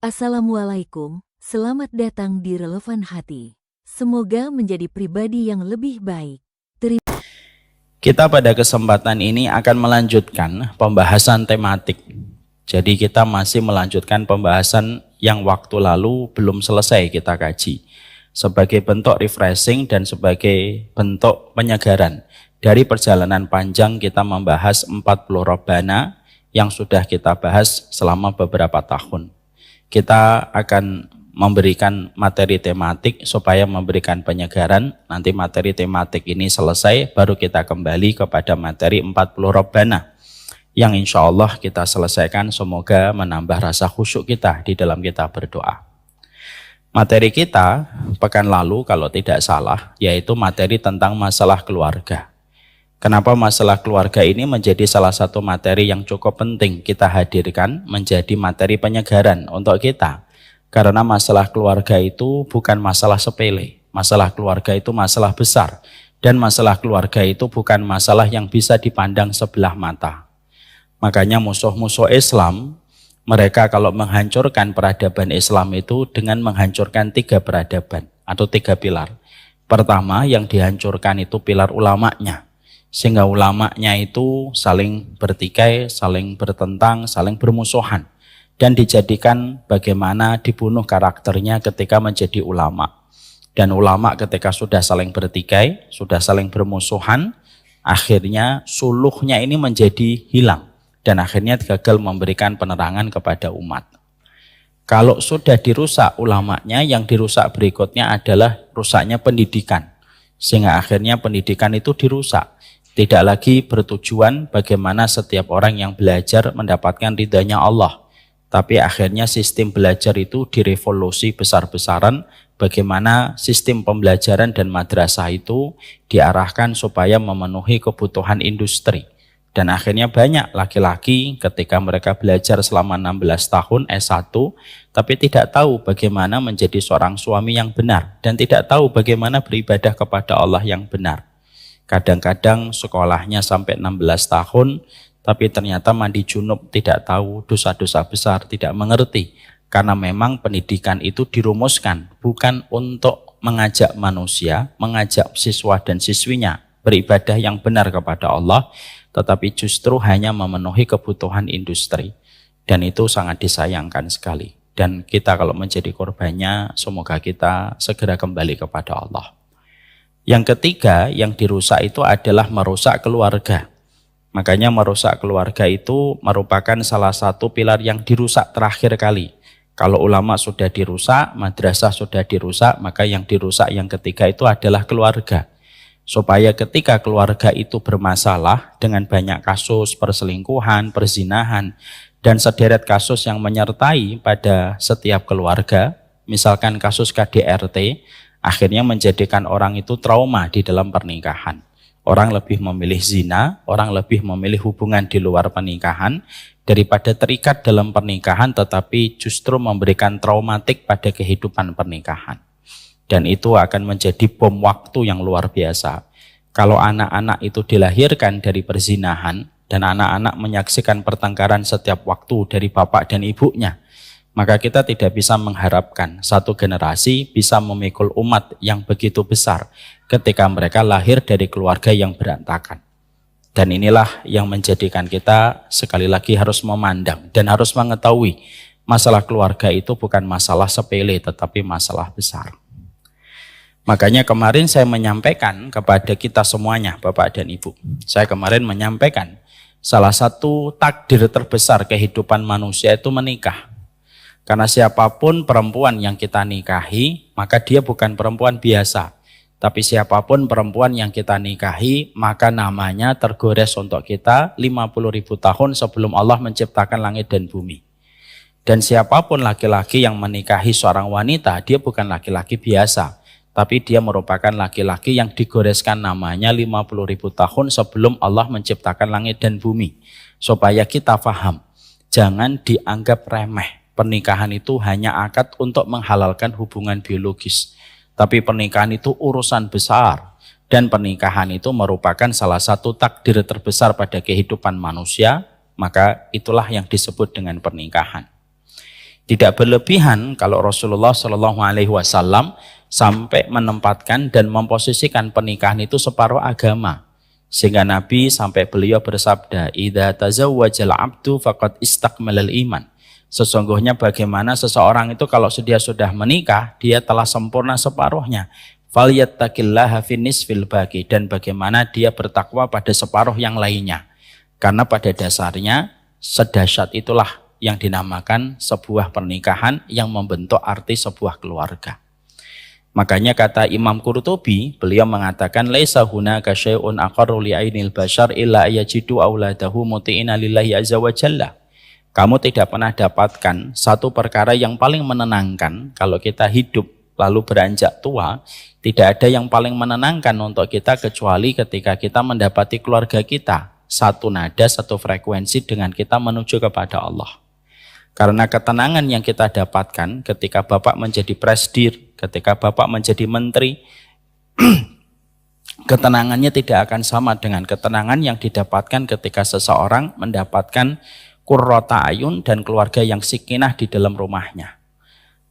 Assalamualaikum, selamat datang di Relevan Hati. Semoga menjadi pribadi yang lebih baik. Kita pada kesempatan ini akan melanjutkan pembahasan tematik. Jadi kita masih melanjutkan pembahasan yang waktu lalu belum selesai kita kaji. Sebagai bentuk refreshing dan sebagai bentuk penyegaran. Dari perjalanan panjang kita membahas 40 Rabbana yang sudah kita bahas selama beberapa tahun. Kita akan memberikan materi tematik supaya memberikan penyegaran. Nanti materi tematik ini selesai, baru kita kembali kepada materi 40 Rabbana yang insya Allah kita selesaikan. Semoga menambah rasa khusyuk kita di dalam kita berdoa. Materi kita pekan lalu kalau tidak salah yaitu materi tentang masalah keluarga. Kenapa masalah keluarga ini menjadi salah satu materi yang cukup penting kita hadirkan menjadi materi penyegaran untuk kita. Karena masalah keluarga itu bukan masalah sepele. Masalah keluarga itu masalah besar. Dan masalah keluarga itu bukan masalah yang bisa dipandang sebelah mata. Makanya musuh-musuh Islam, mereka kalau menghancurkan peradaban Islam itu dengan menghancurkan 3 peradaban atau 3 pilar. Pertama yang dihancurkan itu pilar ulamanya. Sehingga ulamanya itu saling bertikai, saling bertentang, saling bermusuhan. Dan dijadikan bagaimana dibunuh karakternya ketika menjadi ulama. Dan ulama ketika sudah saling bertikai, sudah saling bermusuhan, akhirnya suluhnya ini menjadi hilang. Dan akhirnya gagal memberikan penerangan kepada umat. Kalau sudah dirusak ulamanya, yang dirusak berikutnya adalah rusaknya pendidikan. Sehingga akhirnya pendidikan itu dirusak. Tidak lagi bertujuan bagaimana setiap orang yang belajar mendapatkan ridhanya Allah. Tapi akhirnya sistem belajar itu direvolusi besar-besaran. Bagaimana sistem pembelajaran dan madrasah itu diarahkan supaya memenuhi kebutuhan industri. Dan akhirnya banyak laki-laki ketika mereka belajar selama 16 tahun S1. Tapi tidak tahu bagaimana menjadi seorang suami yang benar. Dan tidak tahu bagaimana beribadah kepada Allah yang benar. Kadang-kadang sekolahnya sampai 16 tahun, tapi ternyata mandi junub tidak tahu, dosa-dosa besar tidak mengerti. Karena memang pendidikan itu dirumuskan bukan untuk mengajak manusia, mengajak siswa dan siswinya beribadah yang benar kepada Allah, tetapi justru hanya memenuhi kebutuhan industri. Dan itu sangat disayangkan sekali. Dan kita kalau menjadi korbannya, semoga kita segera kembali kepada Allah. Yang ketiga yang dirusak itu adalah merusak keluarga. Makanya merusak keluarga itu merupakan salah satu pilar yang dirusak terakhir kali. Kalau ulama sudah dirusak, madrasah sudah dirusak, maka yang dirusak yang ketiga itu adalah keluarga. Supaya ketika keluarga itu bermasalah dengan banyak kasus perselingkuhan, perzinahan, dan sederet kasus yang menyertai pada setiap keluarga, misalkan kasus KDRT, akhirnya menjadikan orang itu trauma di dalam pernikahan. Orang lebih memilih zina, orang lebih memilih hubungan di luar pernikahan, daripada terikat dalam pernikahan tetapi justru memberikan traumatik pada kehidupan pernikahan. Dan itu akan menjadi bom waktu yang luar biasa. Kalau anak-anak itu dilahirkan dari perzinahan, dan anak-anak menyaksikan pertengkaran setiap waktu dari bapak dan ibunya, maka kita tidak bisa mengharapkan satu generasi bisa memikul umat yang begitu besar ketika mereka lahir dari keluarga yang berantakan. Dan inilah yang menjadikan kita sekali lagi harus memandang dan harus mengetahui masalah keluarga itu bukan masalah sepele tetapi masalah besar. Makanya kemarin saya menyampaikan kepada kita semuanya, Bapak dan Ibu. Saya kemarin menyampaikan salah satu takdir terbesar kehidupan manusia itu menikah. Karena siapapun perempuan yang kita nikahi, maka dia bukan perempuan biasa. Tapi siapapun perempuan yang kita nikahi, maka namanya tergores untuk kita 50.000 tahun sebelum Allah menciptakan langit dan bumi. Dan siapapun laki-laki yang menikahi seorang wanita, dia bukan laki-laki biasa. Tapi dia merupakan laki-laki yang digoreskan namanya 50.000 tahun sebelum Allah menciptakan langit dan bumi. Supaya kita paham, jangan dianggap remeh. Pernikahan itu hanya akad untuk menghalalkan hubungan biologis. Tapi pernikahan itu urusan besar. Dan pernikahan itu merupakan salah satu takdir terbesar pada kehidupan manusia. Maka itulah yang disebut dengan pernikahan. Tidak berlebihan kalau Rasulullah Shallallahu Alaihi Wasallam sampai menempatkan dan memposisikan pernikahan itu separuh agama, sehingga Nabi sampai beliau bersabda, "Idza tazawwajal abdu faqad istakmalal iman." Sesungguhnya bagaimana seseorang itu kalau dia sudah menikah, dia telah sempurna separuhnya. Falyattaqillaha finisfil baqi, dan bagaimana dia bertakwa pada separuh yang lainnya. Karena pada dasarnya sedahsyat itulah yang dinamakan sebuah pernikahan yang membentuk arti sebuah keluarga. Makanya kata Imam Qurtubi, beliau mengatakan laisa hunaka syai'un aqarru li'ainil bashar illa yajidu auladahu muti'ina lillahi azza wa jalla. Kamu tidak pernah dapatkan satu perkara yang paling menenangkan kalau kita hidup lalu beranjak tua, tidak ada yang paling menenangkan untuk kita kecuali ketika kita mendapati keluarga kita satu nada, satu frekuensi dengan kita menuju kepada Allah. Karena ketenangan yang kita dapatkan ketika Bapak menjadi presdir, ketika Bapak menjadi menteri, ketenangannya tidak akan sama dengan ketenangan yang didapatkan ketika seseorang mendapatkan qurrata ayun dan keluarga yang sakinah di dalam rumahnya.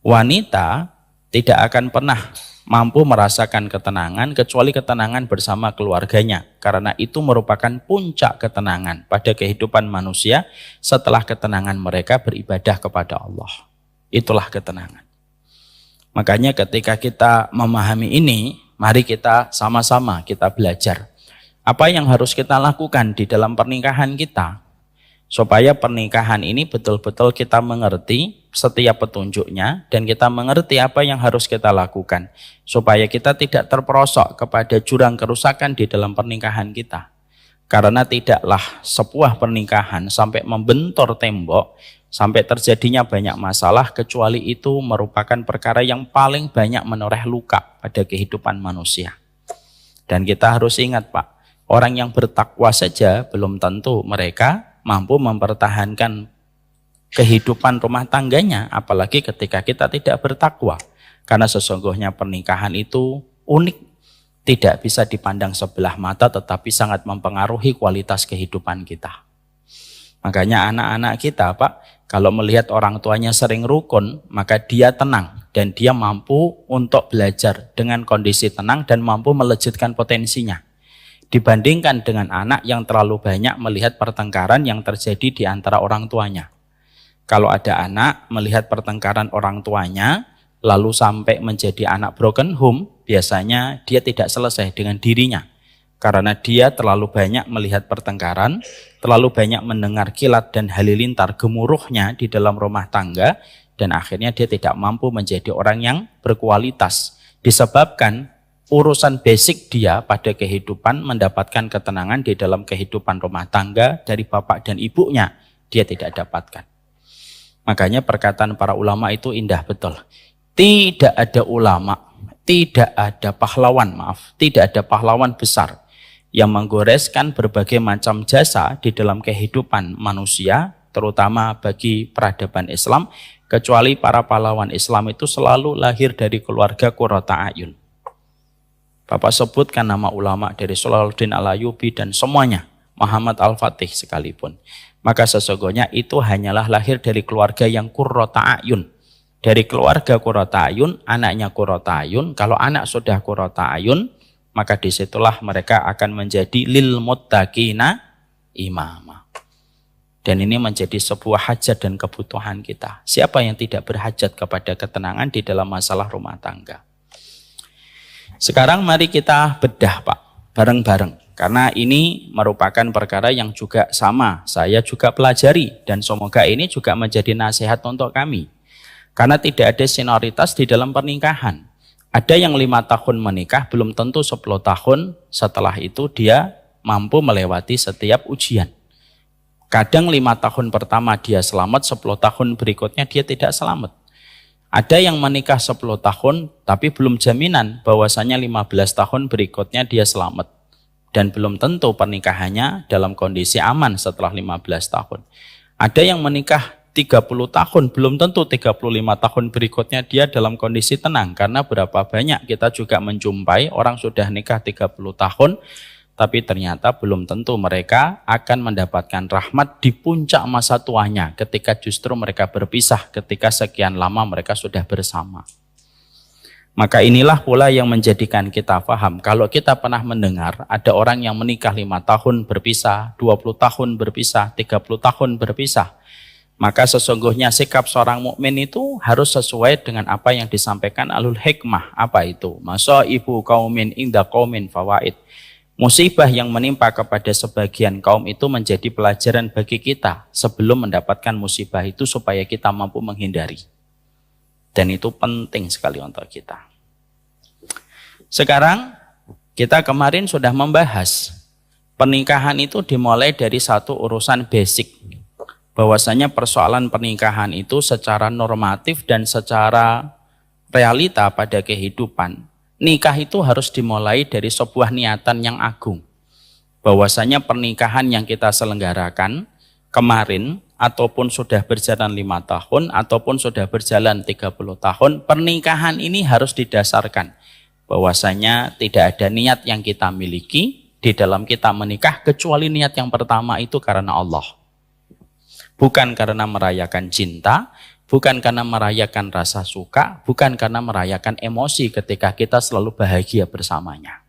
Wanita tidak akan pernah mampu merasakan ketenangan kecuali ketenangan bersama keluarganya, karena itu merupakan puncak ketenangan pada kehidupan manusia setelah ketenangan mereka beribadah kepada Allah. Itulah ketenangan. Makanya ketika kita memahami ini, mari kita sama-sama kita belajar apa yang harus kita lakukan di dalam pernikahan kita supaya pernikahan ini betul-betul kita mengerti setiap petunjuknya dan kita mengerti apa yang harus kita lakukan supaya kita tidak terperosok kepada jurang kerusakan di dalam pernikahan kita. Karena tidaklah sebuah pernikahan sampai membentur tembok, sampai terjadinya banyak masalah, kecuali itu merupakan perkara yang paling banyak menoreh luka pada kehidupan manusia. Dan kita harus ingat Pak, orang yang bertakwa saja belum tentu mereka mampu mempertahankan kehidupan rumah tangganya, apalagi ketika kita tidak bertakwa. Karena sesungguhnya pernikahan itu unik, tidak bisa dipandang sebelah mata, tetapi sangat mempengaruhi kualitas kehidupan kita. Makanya anak-anak kita Pak, kalau melihat orang tuanya sering rukun, maka dia tenang dan dia mampu untuk belajar dengan kondisi tenang dan mampu melejitkan potensinya. Dibandingkan dengan anak yang terlalu banyak melihat pertengkaran yang terjadi di antara orang tuanya. Kalau ada anak melihat pertengkaran orang tuanya, lalu sampai menjadi anak broken home, biasanya dia tidak selesai dengan dirinya. Karena dia terlalu banyak melihat pertengkaran, terlalu banyak mendengar kilat dan halilintar gemuruhnya di dalam rumah tangga, dan akhirnya dia tidak mampu menjadi orang yang berkualitas. Disebabkan urusan basic dia pada kehidupan mendapatkan ketenangan di dalam kehidupan rumah tangga dari bapak dan ibunya, dia tidak dapatkan. Makanya perkataan para ulama itu indah betul. Tidak ada ulama, tidak ada pahlawan, tidak ada pahlawan besar yang menggoreskan berbagai macam jasa di dalam kehidupan manusia, terutama bagi peradaban Islam, kecuali para pahlawan Islam itu selalu lahir dari keluarga qurrata ayun. Bapak sebutkan nama ulama dari Salahuddin Al-Ayyubi dan semuanya, Muhammad Al-Fatih sekalipun. Maka sesungguhnya itu hanyalah lahir dari keluarga yang qurrata ayun. Dari keluarga qurrata ayun, anaknya qurrata ayun. Kalau anak sudah qurrata ayun, maka disitulah mereka akan menjadi lil muttaqina imama. Dan ini menjadi sebuah hajat dan kebutuhan kita. Siapa yang tidak berhajat kepada ketenangan di dalam masalah rumah tangga? Sekarang mari kita bedah Pak, bareng-bareng. Karena ini merupakan perkara yang juga sama, saya juga pelajari. Dan semoga ini juga menjadi nasihat untuk kami. Karena tidak ada senioritas di dalam pernikahan. Ada yang 5 tahun menikah, belum tentu 10 tahun setelah itu dia mampu melewati setiap ujian. Kadang 5 tahun pertama dia selamat, 10 tahun berikutnya dia tidak selamat. Ada yang menikah 10 tahun, tapi belum jaminan bahwasanya 15 tahun berikutnya dia selamat. Dan belum tentu pernikahannya dalam kondisi aman setelah 15 tahun. Ada yang menikah 30 tahun, belum tentu 35 tahun berikutnya dia dalam kondisi tenang. Karena berapa banyak kita juga menjumpai orang sudah nikah 30 tahun, Tapi ternyata belum tentu mereka akan mendapatkan rahmat di puncak masa tuanya ketika justru mereka berpisah ketika sekian lama mereka sudah bersama. Maka inilah pula yang menjadikan kita paham. Kalau kita pernah mendengar ada orang yang menikah 5 tahun berpisah, 20 tahun berpisah, 30 tahun berpisah, maka sesungguhnya sikap seorang mukmin itu harus sesuai dengan apa yang disampaikan alul hikmah. Apa itu? Masaibu qaumin inda qaumin fawaid. Musibah yang menimpa kepada sebagian kaum itu menjadi pelajaran bagi kita sebelum mendapatkan musibah itu supaya kita mampu menghindari. Dan itu penting sekali untuk kita. Sekarang kita kemarin sudah membahas pernikahan itu dimulai dari satu urusan basic. Bahwasanya persoalan pernikahan itu secara normatif dan secara realita pada kehidupan, nikah itu harus dimulai dari sebuah niatan yang agung. Bahwasanya pernikahan yang kita selenggarakan kemarin ataupun sudah berjalan 5 tahun ataupun sudah berjalan 30 tahun, pernikahan ini harus didasarkan bahwasanya tidak ada niat yang kita miliki di dalam kita menikah kecuali niat yang pertama itu karena Allah. Bukan karena merayakan cinta, bukan karena merayakan rasa suka, bukan karena merayakan emosi ketika kita selalu bahagia bersamanya.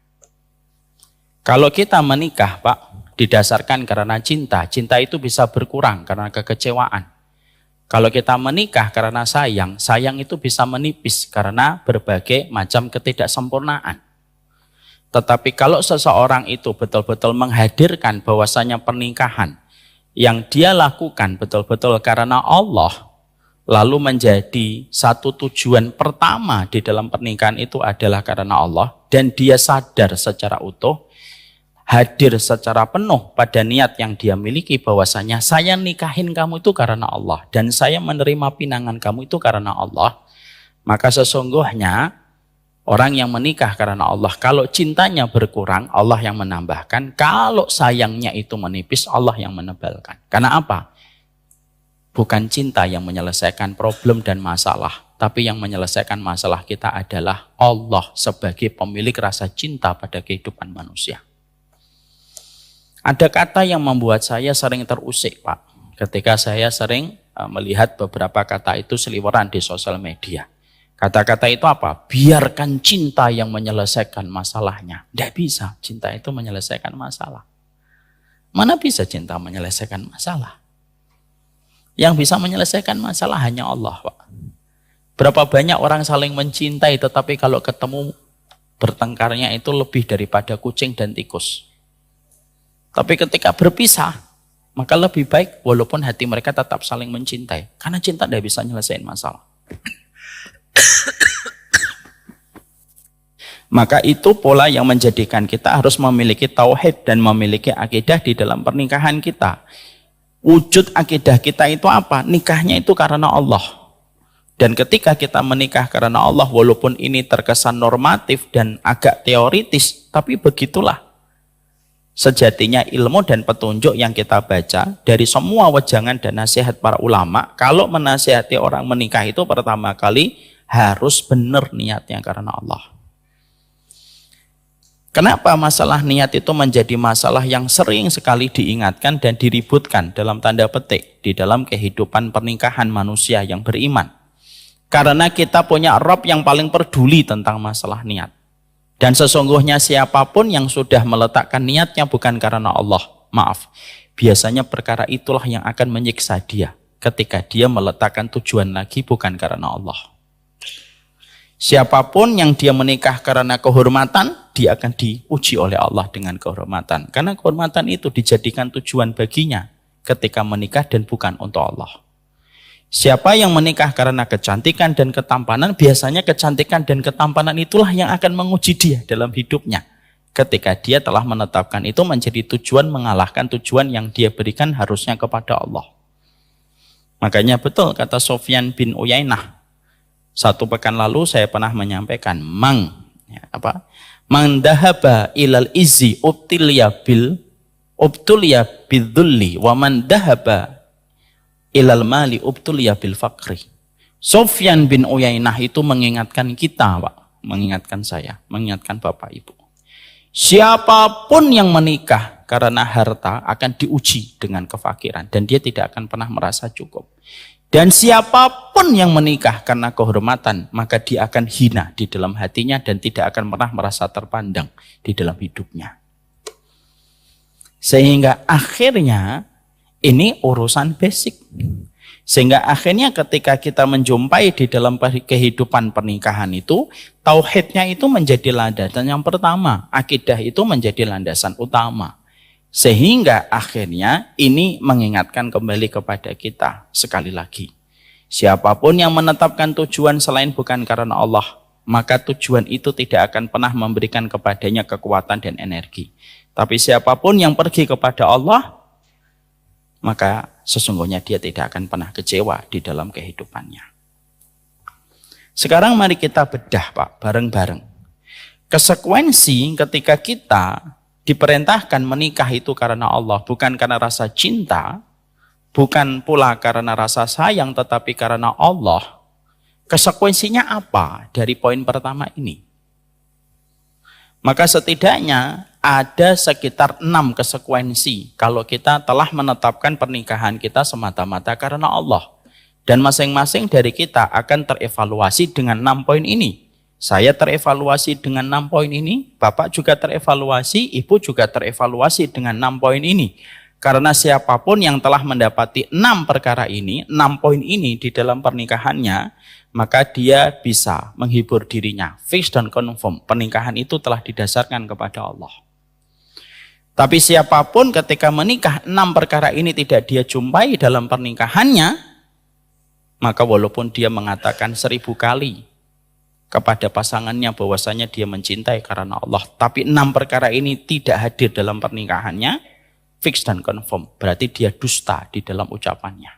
Kalau kita menikah, Pak, didasarkan karena cinta, cinta itu bisa berkurang karena kekecewaan. Kalau kita menikah karena sayang, sayang itu bisa menipis karena berbagai macam ketidaksempurnaan. Tetapi kalau seseorang itu betul-betul menghadirkan bahwasanya pernikahan yang dia lakukan betul-betul karena Allah, lalu menjadi satu tujuan pertama di dalam pernikahan itu adalah karena Allah, dan dia sadar secara utuh, hadir secara penuh pada niat yang dia miliki bahwasanya saya nikahin kamu itu karena Allah dan saya menerima pinangan kamu itu karena Allah, maka sesungguhnya orang yang menikah karena Allah, kalau cintanya berkurang, Allah yang menambahkan. Kalau sayangnya itu menipis, Allah yang menebalkan. Karena apa? Bukan cinta yang menyelesaikan problem dan masalah, tapi yang menyelesaikan masalah kita adalah Allah sebagai pemilik rasa cinta pada kehidupan manusia. Ada kata yang membuat saya sering terusik, Pak, ketika saya sering melihat beberapa kata itu seliweran di sosial media. Kata-kata itu apa? Biarkan cinta yang menyelesaikan masalahnya. Tidak bisa, cinta itu menyelesaikan masalah. Mana bisa cinta menyelesaikan masalah? Yang bisa menyelesaikan masalah hanya Allah, Pak. Berapa banyak orang saling mencintai, tetapi kalau ketemu bertengkarnya itu lebih daripada kucing dan tikus. Tapi ketika berpisah, maka lebih baik walaupun hati mereka tetap saling mencintai. Karena cinta tidak bisa menyelesaikan masalah. Maka itu pola yang menjadikan kita harus memiliki tauhid dan memiliki akidah di dalam pernikahan kita. Wujud akidah kita itu apa? Nikahnya itu karena Allah. Dan ketika kita menikah karena Allah, walaupun ini terkesan normatif dan agak teoritis, tapi begitulah. Sejatinya ilmu dan petunjuk yang kita baca dari semua wejangan dan nasihat para ulama, kalau menasihati orang menikah itu pertama kali harus benar niatnya karena Allah. Kenapa masalah niat itu menjadi masalah yang sering sekali diingatkan dan diributkan dalam tanda petik di dalam kehidupan pernikahan manusia yang beriman? Karena kita punya Rabb yang paling peduli tentang masalah niat. Dan sesungguhnya siapapun yang sudah meletakkan niatnya bukan karena Allah, maaf, biasanya perkara itulah yang akan menyiksa dia ketika dia meletakkan tujuan lagi bukan karena Allah. Siapapun yang dia menikah karena kehormatan, dia akan diuji oleh Allah dengan kehormatan. Karena kehormatan itu dijadikan tujuan baginya ketika menikah dan bukan untuk Allah. Siapa yang menikah karena kecantikan dan ketampanan, biasanya kecantikan dan ketampanan itulah yang akan menguji dia dalam hidupnya. Ketika dia telah menetapkan itu menjadi tujuan, mengalahkan tujuan yang dia berikan harusnya kepada Allah. Makanya betul kata Sufyan bin Uyainah. Satu pekan lalu saya pernah menyampaikan, mang dahaba ilal izzi ubtuliya bidzulli wa man dahaba ilal mali ubtuliya bil faqri. Sufyan bin Uyainah itu mengingatkan kita, Pak, mengingatkan saya, mengingatkan Bapak Ibu. Siapapun yang menikah karena harta akan diuji dengan kefakiran dan dia tidak akan pernah merasa cukup. Dan siapapun yang menikah karena kehormatan, maka dia akan hina di dalam hatinya dan tidak akan pernah merasa terpandang di dalam hidupnya. Sehingga akhirnya ini urusan basic. Sehingga akhirnya ketika kita menjumpai di dalam kehidupan pernikahan itu, tauhidnya itu menjadi landasan yang pertama, akidah itu menjadi landasan utama. Sehingga akhirnya ini mengingatkan kembali kepada kita sekali lagi. Siapapun yang menetapkan tujuan selain bukan karena Allah, maka tujuan itu tidak akan pernah memberikan kepadanya kekuatan dan energi. Tapi siapapun yang pergi kepada Allah, maka sesungguhnya dia tidak akan pernah kecewa di dalam kehidupannya. Sekarang mari kita bedah Pak, bareng-bareng. Konsekuensi ketika kita diperintahkan menikah itu karena Allah, bukan karena rasa cinta, bukan pula karena rasa sayang, tetapi karena Allah. Konsekuensinya apa dari poin pertama ini? Maka setidaknya ada sekitar 6 konsekuensi kalau kita telah menetapkan pernikahan kita semata-mata karena Allah. Dan masing-masing dari kita akan terevaluasi dengan 6 poin ini. Saya terevaluasi dengan 6 poin ini, Bapak juga terevaluasi, Ibu juga terevaluasi dengan 6 poin ini. Karena siapapun yang telah mendapati 6 perkara ini, 6 poin ini di dalam pernikahannya, maka dia bisa menghibur dirinya. Fix dan confirm, pernikahan itu telah didasarkan kepada Allah. Tapi siapapun ketika menikah 6 perkara ini tidak dia jumpai dalam pernikahannya, maka walaupun dia mengatakan 1000 kali kepada pasangannya bahwasanya dia mencintai karena Allah, tapi 6 perkara ini tidak hadir dalam pernikahannya, fix dan confirm, berarti dia dusta di dalam ucapannya.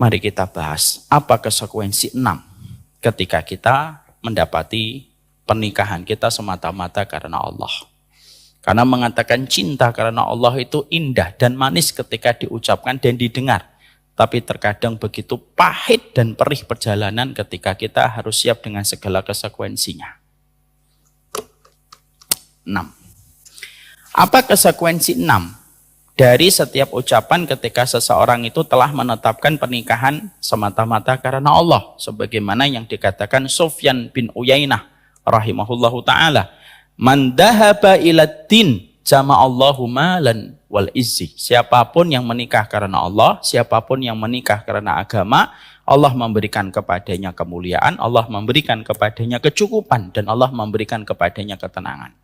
Mari kita bahas apa konsekuensi 6 ketika kita mendapati pernikahan kita semata-mata karena Allah. Karena mengatakan cinta karena Allah itu indah dan manis ketika diucapkan dan didengar. Tapi terkadang begitu pahit dan perih perjalanan ketika kita harus siap dengan segala konsekuensinya. 6. Apa konsekuensi 6 dari setiap ucapan ketika seseorang itu telah menetapkan pernikahan semata-mata karena Allah? Sebagaimana yang dikatakan Sufyan bin Uyainah rahimahullahu ta'ala. Man dhahaba ilad din jama'allahu malan wal izzi. Siapapun yang menikah karena Allah, siapapun yang menikah karena agama, Allah memberikan kepadanya kemuliaan, Allah memberikan kepadanya kecukupan, dan Allah memberikan kepadanya ketenangan.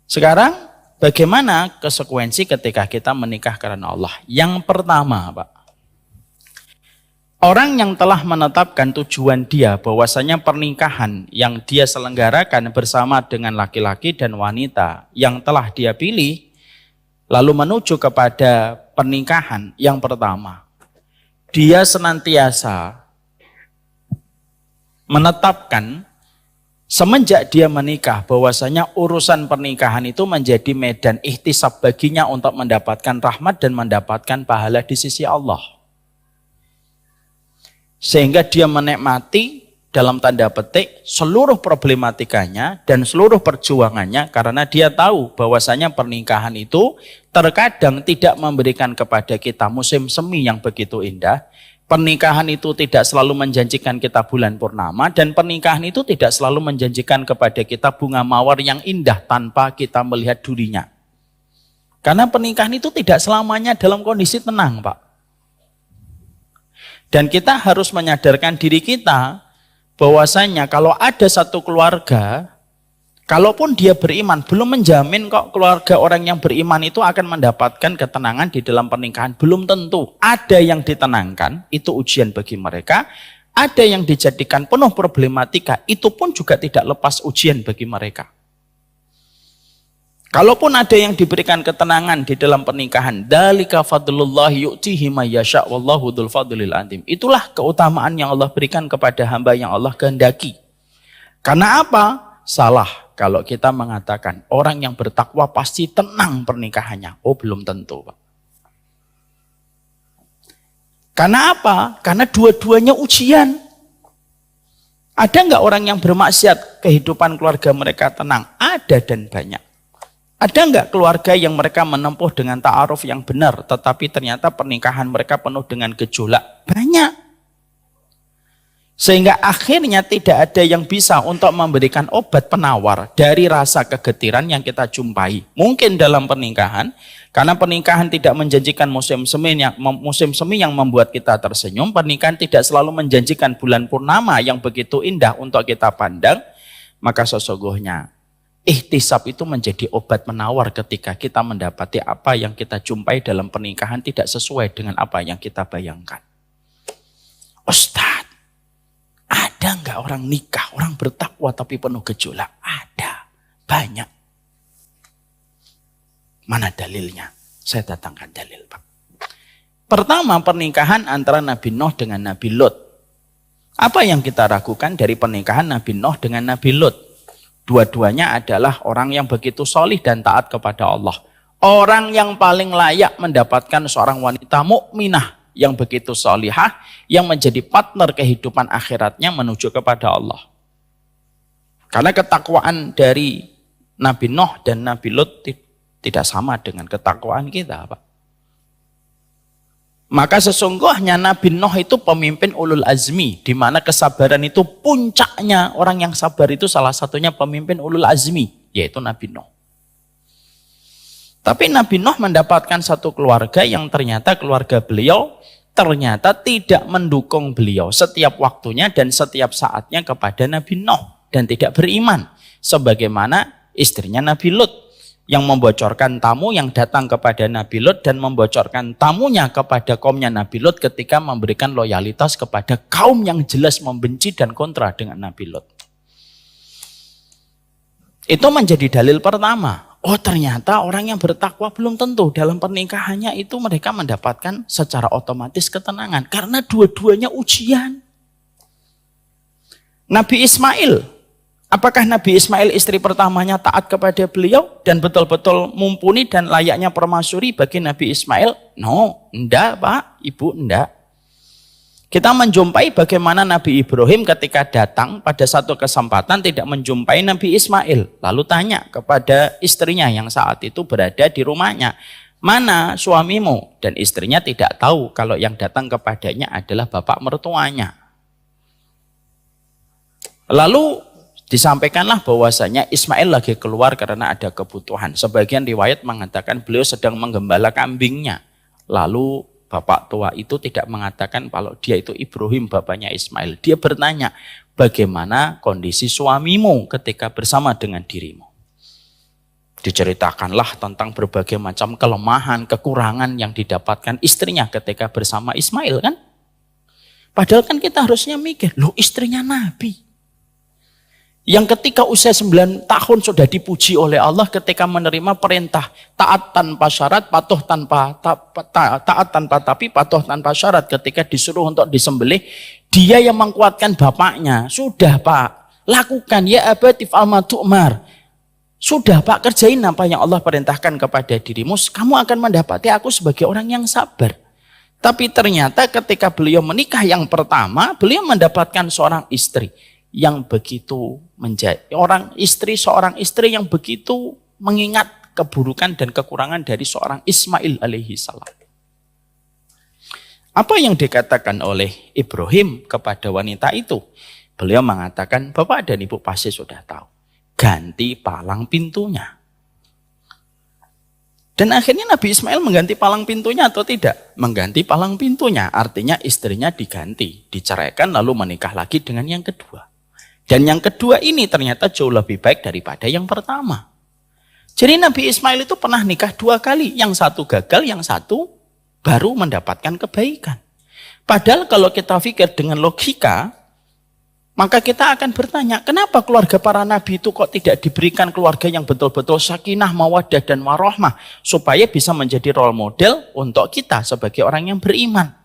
Sekarang, bagaimana konsekuensi ketika kita menikah karena Allah? Yang pertama, Pak, orang yang telah menetapkan tujuan dia bahwasanya pernikahan yang dia selenggarakan bersama dengan laki-laki dan wanita yang telah dia pilih, lalu menuju kepada pernikahan yang pertama, dia senantiasa menetapkan semenjak dia menikah bahwasanya urusan pernikahan itu menjadi medan ihtisab baginya untuk mendapatkan rahmat dan mendapatkan pahala di sisi Allah. Sehingga dia menikmati dalam tanda petik seluruh problematikanya dan seluruh perjuangannya karena dia tahu bahwasanya pernikahan itu terkadang tidak memberikan kepada kita musim semi yang begitu indah. Pernikahan itu tidak selalu menjanjikan kita bulan purnama dan pernikahan itu tidak selalu menjanjikan kepada kita bunga mawar yang indah tanpa kita melihat durinya. Karena pernikahan itu tidak selamanya dalam kondisi tenang, Pak. Dan kita harus menyadarkan diri kita bahwasanya kalau ada satu keluarga, kalaupun dia beriman, belum menjamin kok keluarga orang yang beriman itu akan mendapatkan ketenangan di dalam pernikahan. Belum tentu. Ada yang ditenangkan, itu ujian bagi mereka. Ada yang dijadikan penuh problematika, itu pun juga tidak lepas ujian bagi mereka. Kalaupun ada yang diberikan ketenangan di dalam pernikahan, dzalika fadlullahi yu'tihi may yasha' wallahu dzul fadlil azim. Itulah keutamaan yang Allah berikan kepada hamba yang Allah kehendaki. Karena apa? Salah kalau kita mengatakan orang yang bertakwa pasti tenang pernikahannya. Oh, belum tentu, Pak. Karena apa? Karena dua-duanya ujian. Ada nggak orang yang bermaksiat, kehidupan keluarga mereka tenang? Ada dan banyak. Ada nggak keluarga yang mereka menempuh dengan ta'aruf yang benar, tetapi ternyata pernikahan mereka penuh dengan gejolak? Banyak. Sehingga akhirnya tidak ada yang bisa untuk memberikan obat penawar dari rasa kegetiran yang kita jumpai. Mungkin dalam pernikahan, karena pernikahan tidak menjanjikan musim semi yang membuat kita tersenyum, pernikahan tidak selalu menjanjikan bulan purnama yang begitu indah untuk kita pandang, maka sesungguhnya ihtisab itu menjadi obat penawar ketika kita mendapati apa yang kita jumpai dalam pernikahan tidak sesuai dengan apa yang kita bayangkan. Ustaz, ada nggak orang nikah, orang bertakwa tapi penuh gejolak? Ada, banyak. Mana dalilnya? Saya datangkan dalil, Pak. Pertama, pernikahan antara Nabi Nuh dengan Nabi Lut. Apa yang kita ragukan dari pernikahan Nabi Nuh dengan Nabi Lut? Dua-duanya adalah orang yang begitu solih dan taat kepada Allah. Orang yang paling layak mendapatkan seorang wanita mukminah yang begitu solihah, yang menjadi partner kehidupan akhiratnya menuju kepada Allah. Karena ketakwaan dari Nabi Nuh dan Nabi Lut tidak sama dengan ketakwaan kita, Pak. Maka sesungguhnya Nabi Nuh itu pemimpin ulul azmi, di mana kesabaran itu puncaknya. Orang yang sabar itu salah satunya pemimpin ulul azmi, yaitu Nabi Nuh. Tapi Nabi Nuh mendapatkan satu keluarga yang ternyata keluarga beliau ternyata tidak mendukung beliau setiap waktunya dan setiap saatnya kepada Nabi Nuh dan tidak beriman. Sebagaimana istrinya Nabi Lut yang membocorkan tamu yang datang kepada Nabi Lut dan membocorkan tamunya kepada kaumnya Nabi Lut ketika memberikan loyalitas kepada kaum yang jelas membenci dan kontra dengan Nabi Lut. Itu menjadi dalil pertama. Oh, ternyata orang yang bertakwa belum tentu dalam pernikahannya itu mereka mendapatkan secara otomatis ketenangan. Karena dua-duanya ujian. Nabi Ismail, apakah Nabi Ismail istri pertamanya taat kepada beliau dan betul-betul mumpuni dan layaknya permasyuri bagi Nabi Ismail? No, enggak Pak, Ibu, enggak. Kita menjumpai bagaimana Nabi Ibrahim ketika datang pada satu kesempatan tidak menjumpai Nabi Ismail. Lalu tanya kepada istrinya yang saat itu berada di rumahnya, mana suamimu? Dan istrinya tidak tahu kalau yang datang kepadanya adalah bapak mertuanya. Lalu disampaikanlah bahwasanya Ismail lagi keluar karena ada kebutuhan. Sebagian riwayat mengatakan beliau sedang menggembala kambingnya. Lalu bapak tua itu tidak mengatakan kalau dia itu Ibrahim, bapaknya Ismail. Dia bertanya, bagaimana kondisi suamimu ketika bersama dengan dirimu? Diceritakanlah tentang berbagai macam kelemahan, kekurangan yang didapatkan istrinya ketika bersama Ismail kan? Padahal kan kita harusnya mikir, loh istrinya Nabi. Yang ketika usia 9 tahun sudah dipuji oleh Allah ketika menerima perintah taat tanpa syarat, patuh tanpa taat tanpa tapi patuh tanpa syarat. Ketika disuruh untuk disembelih, dia yang mengkuatkan bapaknya. Sudah Pak, lakukan ya abati fa'al ma tu'mar. Sudah Pak, kerjain apa yang Allah perintahkan kepada dirimu. Kamu akan mendapati aku sebagai orang yang sabar. Tapi ternyata ketika beliau menikah yang pertama, beliau mendapatkan seorang istri yang begitu menjadi seorang istri yang begitu mengingat keburukan dan kekurangan dari seorang Ismail alaihi salam. Apa yang dikatakan oleh Ibrahim kepada wanita itu? Beliau mengatakan, Bapak dan Ibu pasti sudah tahu, ganti palang pintunya. Dan akhirnya Nabi Ismail mengganti palang pintunya atau tidak? Mengganti palang pintunya, artinya istrinya diganti, diceraikan lalu menikah lagi dengan yang kedua. Dan yang kedua ini ternyata jauh lebih baik daripada yang pertama. Jadi Nabi Ismail itu pernah nikah 2 kali. Yang satu gagal, yang satu baru mendapatkan kebaikan. Padahal kalau kita pikir dengan logika, maka kita akan bertanya, kenapa keluarga para nabi itu kok tidak diberikan keluarga yang betul-betul sakinah, mawaddah, dan warahmah, supaya bisa menjadi role model untuk kita sebagai orang yang beriman.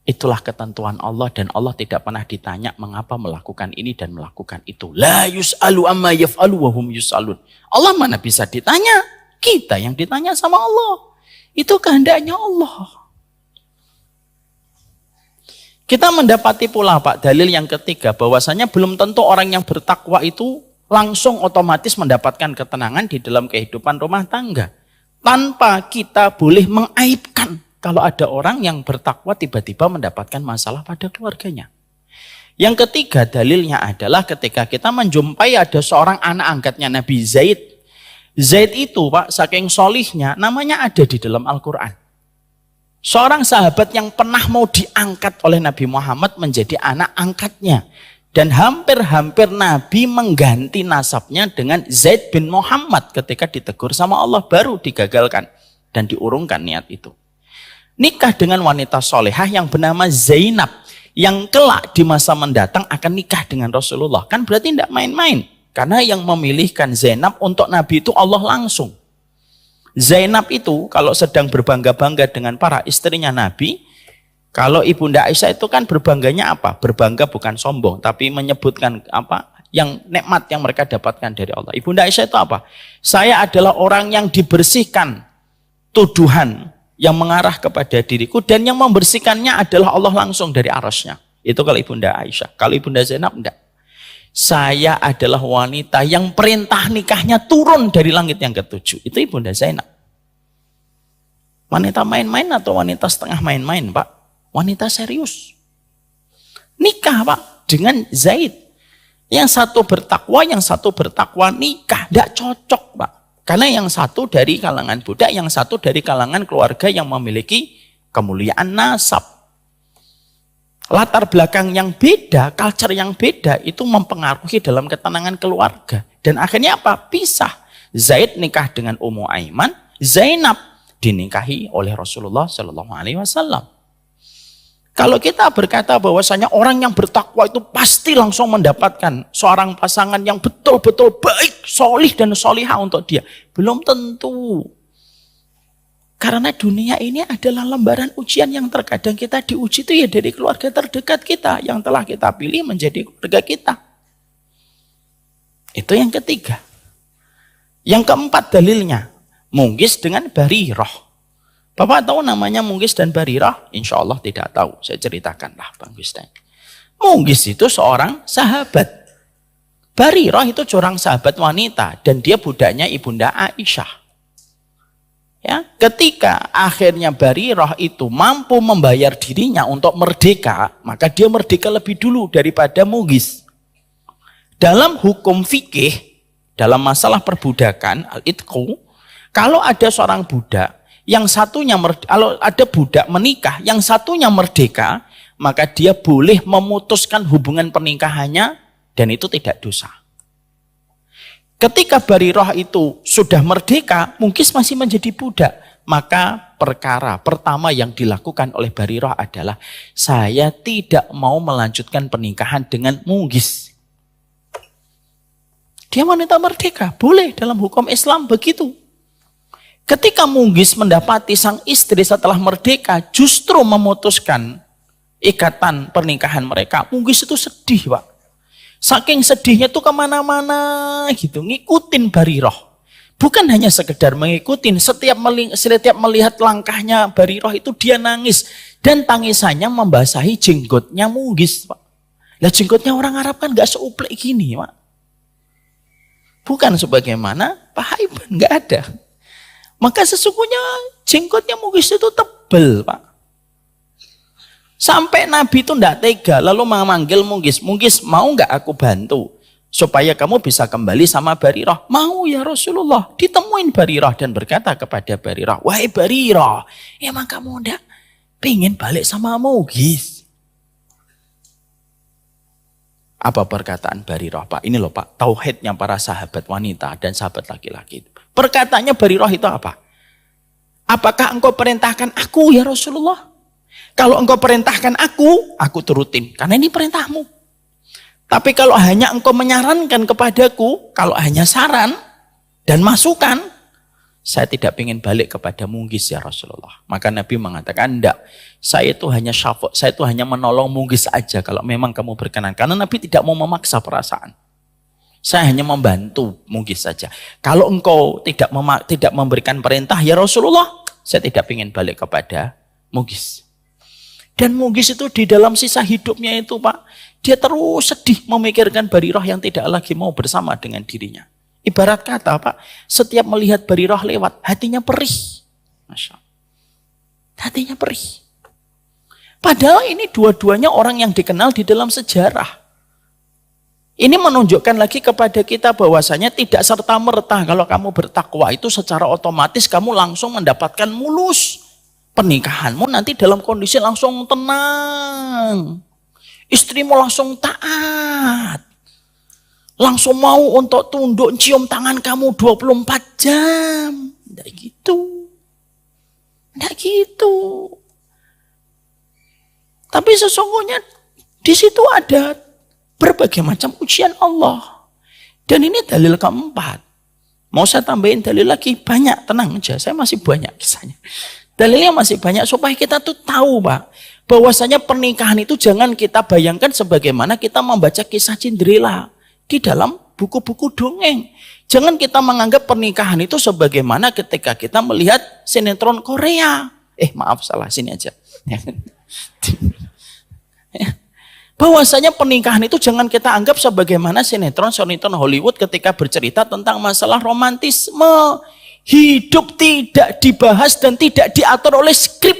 Itulah ketentuan Allah dan Allah tidak pernah ditanya mengapa melakukan ini dan melakukan itu. La yus'alu amma yaf'alu wa hum yus'alun. Allah mana bisa ditanya? Kita yang ditanya sama Allah. Itu kehendaknya Allah. Kita mendapati pula Pak, dalil yang ketiga bahwasanya belum tentu orang yang bertakwa itu langsung otomatis mendapatkan ketenangan di dalam kehidupan rumah tangga. Tanpa kita boleh mengaibkan kalau ada orang yang bertakwa tiba-tiba mendapatkan masalah pada keluarganya. Yang ketiga dalilnya adalah ketika kita menjumpai ada seorang anak angkatnya Nabi Zaid. Zaid itu Pak, saking solihnya namanya ada di dalam Al-Quran. Seorang sahabat yang pernah mau diangkat oleh Nabi Muhammad menjadi anak angkatnya. Dan hampir-hampir Nabi mengganti nasabnya dengan Zaid bin Muhammad ketika ditegur sama Allah, baru digagalkan dan diurungkan niat itu. Nikah dengan wanita solehah yang bernama Zainab, yang kelak di masa mendatang akan nikah dengan Rasulullah. Kan berarti tidak main-main. Karena yang memilihkan Zainab untuk Nabi itu Allah langsung. Zainab itu kalau sedang berbangga-bangga dengan para istrinya Nabi, kalau Ibunda Aisyah itu kan berbangganya apa? Berbangga bukan sombong, tapi menyebutkan apa? Yang nikmat yang mereka dapatkan dari Allah. Ibunda Aisyah itu apa? Saya adalah orang yang dibersihkan tuduhan yang mengarah kepada diriku, dan yang membersihkannya adalah Allah langsung dari arasnya. Itu kalau Ibunda Aisyah. Kalau Ibunda Zainab enggak. Saya adalah wanita yang perintah nikahnya turun dari langit yang ketujuh. Itu Ibunda Zainab. Wanita main-main atau wanita setengah main-main, Pak? Wanita serius. Nikah, Pak, dengan Zaid. Yang satu bertakwa, yang satu bertakwa nikah. Tidak cocok, Pak. Karena yang satu dari kalangan budak, yang satu dari kalangan keluarga yang memiliki kemuliaan nasab. Latar belakang yang beda, culture yang beda itu mempengaruhi dalam ketenangan keluarga. Dan akhirnya apa? Pisah. Zaid nikah dengan Ummu Aiman, Zainab dinikahi oleh Rasulullah Shallallahu Alaihi Wasallam. Kalau kita berkata bahwasanya orang yang bertakwa itu pasti langsung mendapatkan seorang pasangan yang betul-betul baik, solih dan solihah untuk dia, belum tentu. Karena dunia ini adalah lembaran ujian yang terkadang kita diuji itu ya dari keluarga terdekat kita yang telah kita pilih menjadi keluarga kita. Itu yang ketiga. Yang keempat dalilnya, Munggis dengan Barirah. Bapak tahu namanya Munggis dan Barirah? Insya Allah tidak tahu, saya ceritakanlah Bang Gusten. Munggis itu seorang sahabat. Barirah itu seorang sahabat wanita dan dia budaknya Ibunda Aisyah. Ya, ketika akhirnya Barirah itu mampu membayar dirinya untuk merdeka, maka dia merdeka lebih dulu daripada Munggis. Dalam hukum fikih, dalam masalah perbudakan, al-itqu, kalau ada seorang budak, yang satunya kalau ada budak menikah, yang satunya merdeka, maka dia boleh memutuskan hubungan pernikahannya dan itu tidak dosa. Ketika Barirah itu sudah merdeka, Munggis masih menjadi budak. Maka perkara pertama yang dilakukan oleh Barirah adalah, saya tidak mau melanjutkan pernikahan dengan Munggis. Dia wanita merdeka, boleh dalam hukum Islam begitu. Ketika Munggis mendapati sang istri setelah merdeka justru memutuskan ikatan pernikahan mereka, Munggis itu sedih, Pak. Saking sedihnya tuh kemana-mana gitu, ngikutin Barirah. Bukan hanya sekedar mengikutin, setiap melihat langkahnya Barirah itu dia nangis. Dan tangisannya membasahi jenggotnya Munggis, Pak. Lah jenggotnya orang Arab kan gak seuplek gini, Pak. Bukan sebagaimana Pak Haiban, gak ada. Maka sesungguhnya jenggotnya Munggis itu tebal, Pak. Sampai Nabi itu tidak tega, lalu memanggil Munggis. Munggis, mau nggak aku bantu supaya kamu bisa kembali sama Barirah? Mau ya Rasulullah. Ditemuin Barirah dan berkata kepada Barirah, wahai Barirah, emang kamu ndak pengen balik sama Munggis? Apa perkataan Barirah, Pak? Ini loh Pak, tauhidnya para sahabat wanita dan sahabat laki-laki. Perkataannya Barirah itu apa? Apakah engkau perintahkan aku ya Rasulullah? Kalau engkau perintahkan aku turutin. Karena ini perintahmu. Tapi kalau hanya engkau menyarankan kepadaku, kalau hanya saran dan masukan, saya tidak ingin balik kepada Munggis ya Rasulullah. Maka Nabi mengatakan, enggak, saya itu hanya syafa', saya itu hanya menolong Munggis aja kalau memang kamu berkenan. Karena Nabi tidak mau memaksa perasaan. Saya hanya membantu Munggis saja. Kalau engkau tidak memberikan perintah ya Rasulullah, saya tidak ingin balik kepada Munggis. Dan Mughis itu di dalam sisa hidupnya itu Pak, dia terus sedih memikirkan Barirah yang tidak lagi mau bersama dengan dirinya. Ibarat kata Pak, setiap melihat Barirah lewat, hatinya perih. Masya Allah. Hatinya perih. Padahal ini dua-duanya orang yang dikenal di dalam sejarah. Ini menunjukkan lagi kepada kita bahwasanya tidak serta-merta kalau kamu bertakwa itu secara otomatis kamu langsung mendapatkan mulus. Pernikahanmu nanti dalam kondisi langsung tenang. Istrimu langsung taat. Langsung mau untuk tunduk cium tangan kamu 24 jam. Tidak gitu. Tidak gitu. Tapi sesungguhnya di situ ada berbagai macam ujian Allah. Dan ini dalil keempat. Mau saya tambahin dalil lagi? Banyak, tenang aja. Saya masih banyak kisahnya. Dalilnya masih banyak supaya kita tuh tahu Pak. Bahwasanya pernikahan itu jangan kita bayangkan sebagaimana kita membaca kisah Cinderella. Di dalam buku-buku dongeng. Jangan kita menganggap pernikahan itu sebagaimana ketika kita melihat sinetron Korea. Maaf salah, sini aja. Bahwasanya pernikahan itu jangan kita anggap sebagaimana sinetron Hollywood ketika bercerita tentang masalah romantisme. Hidup tidak dibahas dan tidak diatur oleh skrip.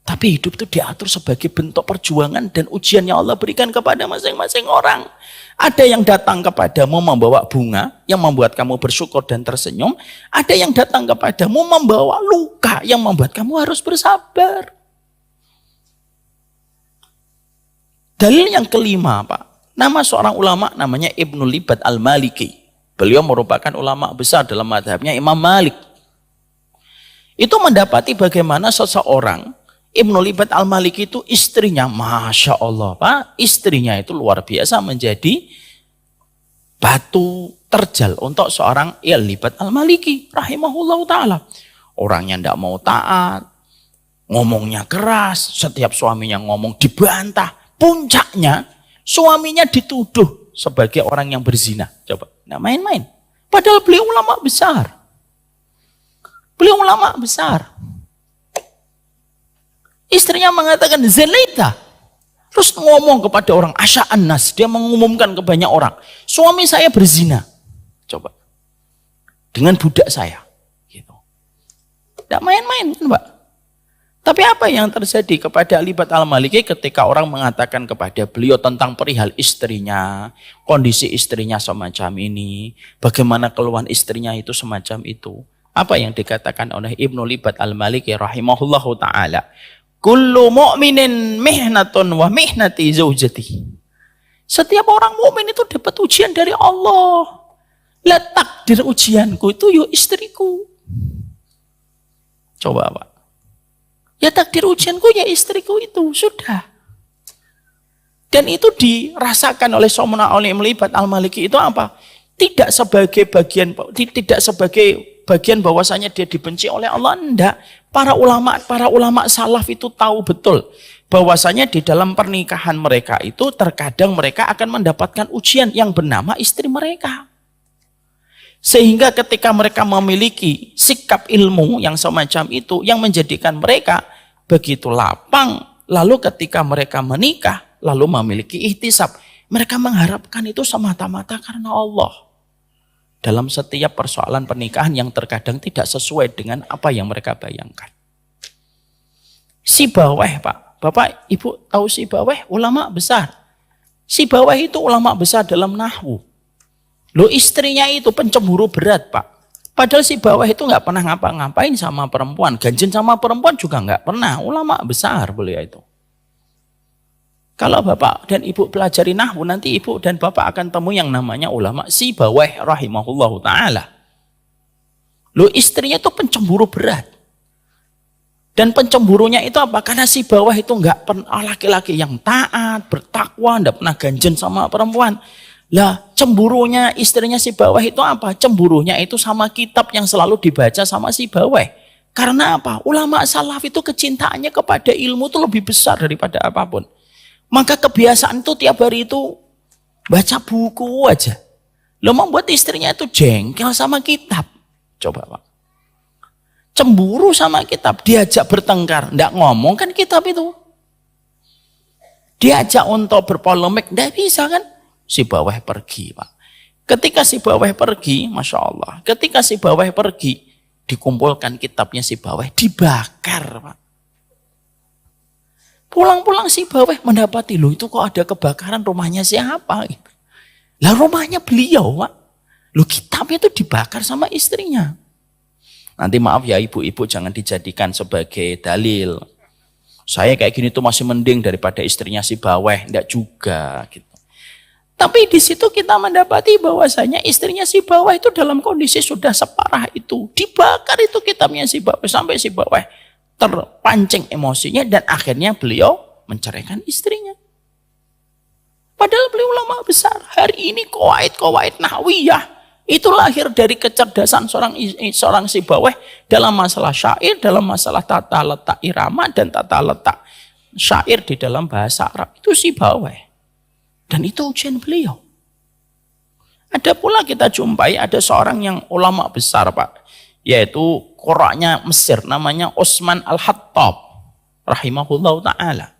Tapi hidup itu diatur sebagai bentuk perjuangan dan ujian yang Allah berikan kepada masing-masing orang. Ada yang datang kepadamu membawa bunga yang membuat kamu bersyukur dan tersenyum. Ada yang datang kepadamu membawa luka yang membuat kamu harus bersabar. Dalil yang kelima Pak. Nama seorang ulama namanya Ibnu Libat Al-Maliki. Beliau merupakan ulama besar dalam mazhabnya Imam Malik. Itu mendapati bagaimana seseorang, Ibnu Libat Al-Maliki itu istrinya, Masya Allah Pak, istrinya itu luar biasa menjadi batu terjal untuk seorang Libat Al-Maliki, rahimahullah ta'ala. Orangnya tidak mau taat, ngomongnya keras, setiap suaminya ngomong dibantah. Puncaknya, suaminya dituduh sebagai orang yang berzina. Coba. Nah main-main. Padahal beliau ulama besar. Beliau ulama besar. Istrinya mengatakan zinaita. Terus ngomong kepada orang asya'an nas. Dia mengumumkan ke banyak orang. Suami saya berzina. Coba. Dengan budak saya. Gitu. Tidak main-main kan Pak. Tapi apa yang terjadi kepada Libat Al-Maliki ketika orang mengatakan kepada beliau tentang perihal istrinya, kondisi istrinya semacam ini, bagaimana keluhan istrinya itu semacam itu. Apa yang dikatakan oleh Ibnu Libat Al-Maliki rahimahullahu ta'ala. Kullu mu'minin mihnatun wa mihnati zaujati. Setiap orang mukmin itu dapat ujian dari Allah. Lah takdir ujianku itu yo istriku. Coba Pak. Ya takdir ujianku ya istriku itu, sudah. Dan itu dirasakan oleh Somna oleh Libat Al-Maliki itu apa? Tidak sebagai bagian bahwasanya dia dibenci oleh Allah, enggak. Para ulama salaf itu tahu betul bahwasanya di dalam pernikahan mereka itu terkadang mereka akan mendapatkan ujian yang bernama istri mereka. Sehingga ketika mereka memiliki sikap ilmu yang semacam itu, yang menjadikan mereka begitu lapang, lalu ketika mereka menikah, lalu memiliki ihtisab, mereka mengharapkan itu semata-mata karena Allah. Dalam setiap persoalan pernikahan yang terkadang tidak sesuai dengan apa yang mereka bayangkan. Sibawayh Pak, Bapak Ibu tahu Sibawayh, ulama besar. Sibawayh itu ulama besar dalam nahwu. Loh istrinya itu pencemburu berat Pak. Padahal Sibawayh itu nggak pernah ngapa-ngapain sama perempuan. Ganjen sama perempuan juga nggak pernah. Ulama besar beliau itu. Kalau Bapak dan Ibu pelajari nahwu, nanti Ibu dan Bapak akan temu yang namanya ulama Sibawayh rahimahullahu ta'ala. Loh istrinya itu pencemburu berat. Dan pencemburunya itu apa? Karena Sibawayh itu nggak pernah laki-laki yang taat, bertakwa, nggak pernah ganjen sama perempuan. Lah cemburunya istrinya Sibawayh itu apa? Cemburunya itu sama kitab yang selalu dibaca sama Sibawayh. Karena apa? Ulama salaf itu kecintaannya kepada ilmu itu lebih besar daripada apapun. Maka kebiasaan itu tiap hari itu baca buku aja. Lo membuat istrinya itu jengkel sama kitab. Coba Pak. Cemburu sama kitab, diajak bertengkar, ndak ngomong kan kitab itu. Diajak untuk berpolemik, ndak bisa kan? Si Baweh pergi, Pak. Ketika si Baweh pergi, Masya Allah, ketika si Baweh pergi, dikumpulkan kitabnya si Baweh, dibakar, Pak. Pulang-pulang si Baweh mendapati, loh itu kok ada kebakaran, rumahnya siapa? Lah rumahnya beliau, Pak. Loh kitabnya itu dibakar sama istrinya. Nanti maaf ya ibu-ibu, jangan dijadikan sebagai dalil. Saya kayak gini tuh masih mending daripada istrinya si Baweh, enggak juga gitu. Tapi di situ kita mendapati bahwasanya istrinya si Baweh itu dalam kondisi sudah separah itu. Dibakar itu kitabnya si Baweh sampai si Baweh terpancing emosinya dan akhirnya beliau menceraikan istrinya. Padahal beliau ulama besar. Hari ini Qawaid Nahwiyah itu lahir dari kecerdasan seorang si Baweh dalam masalah syair, dalam masalah tata letak irama dan tata letak syair di dalam bahasa Arab. Itu si Baweh. Dan itu ujian beliau. Ada pula kita jumpai ada seorang yang ulama besar, Pak. Yaitu qurra'nya Mesir, namanya Utsman Al-Hattab rahimahullah ta'ala.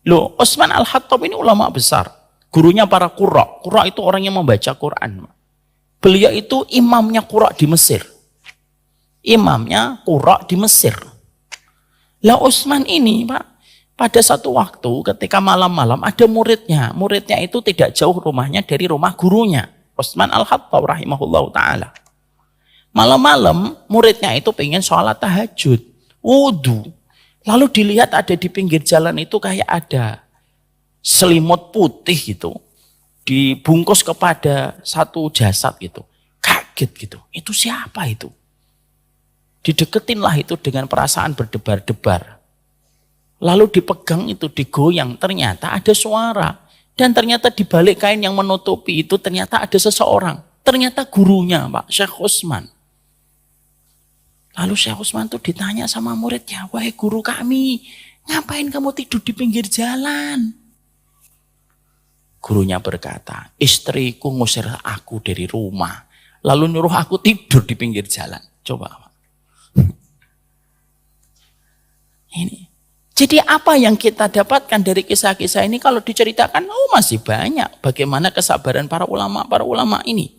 Loh, Utsman Al-Hattab ini ulama besar. Gurunya para qurra'. Qurra' itu orang yang membaca Quran. Beliau itu imamnya qurra' di Mesir. Imamnya qurra' di Mesir. Lah Utsman ini, Pak, pada satu waktu ketika malam-malam ada muridnya. Muridnya itu tidak jauh rumahnya dari rumah gurunya. Utsman Al-Hattab rahimahullah ta'ala. Malam-malam muridnya itu pengen sholat tahajud. Wudu. Lalu dilihat ada di pinggir jalan itu kayak ada selimut putih gitu. Dibungkus kepada satu jasad gitu. Kaget gitu. Itu siapa itu? Dideketinlah itu dengan perasaan berdebar-debar. Lalu dipegang itu, digoyang. Ternyata ada suara. Dan ternyata di balik kain yang menutupi itu ternyata ada seseorang. Ternyata gurunya, Pak, Syekh Utsman. Lalu Syekh Utsman itu ditanya sama muridnya, wahai guru kami, ngapain kamu tidur di pinggir jalan? Gurunya berkata, istriku ngusir aku dari rumah. Lalu nyuruh aku tidur di pinggir jalan. Coba. Ini. Jadi apa yang kita dapatkan dari kisah-kisah ini kalau diceritakan, masih banyak. Bagaimana kesabaran para ulama ini.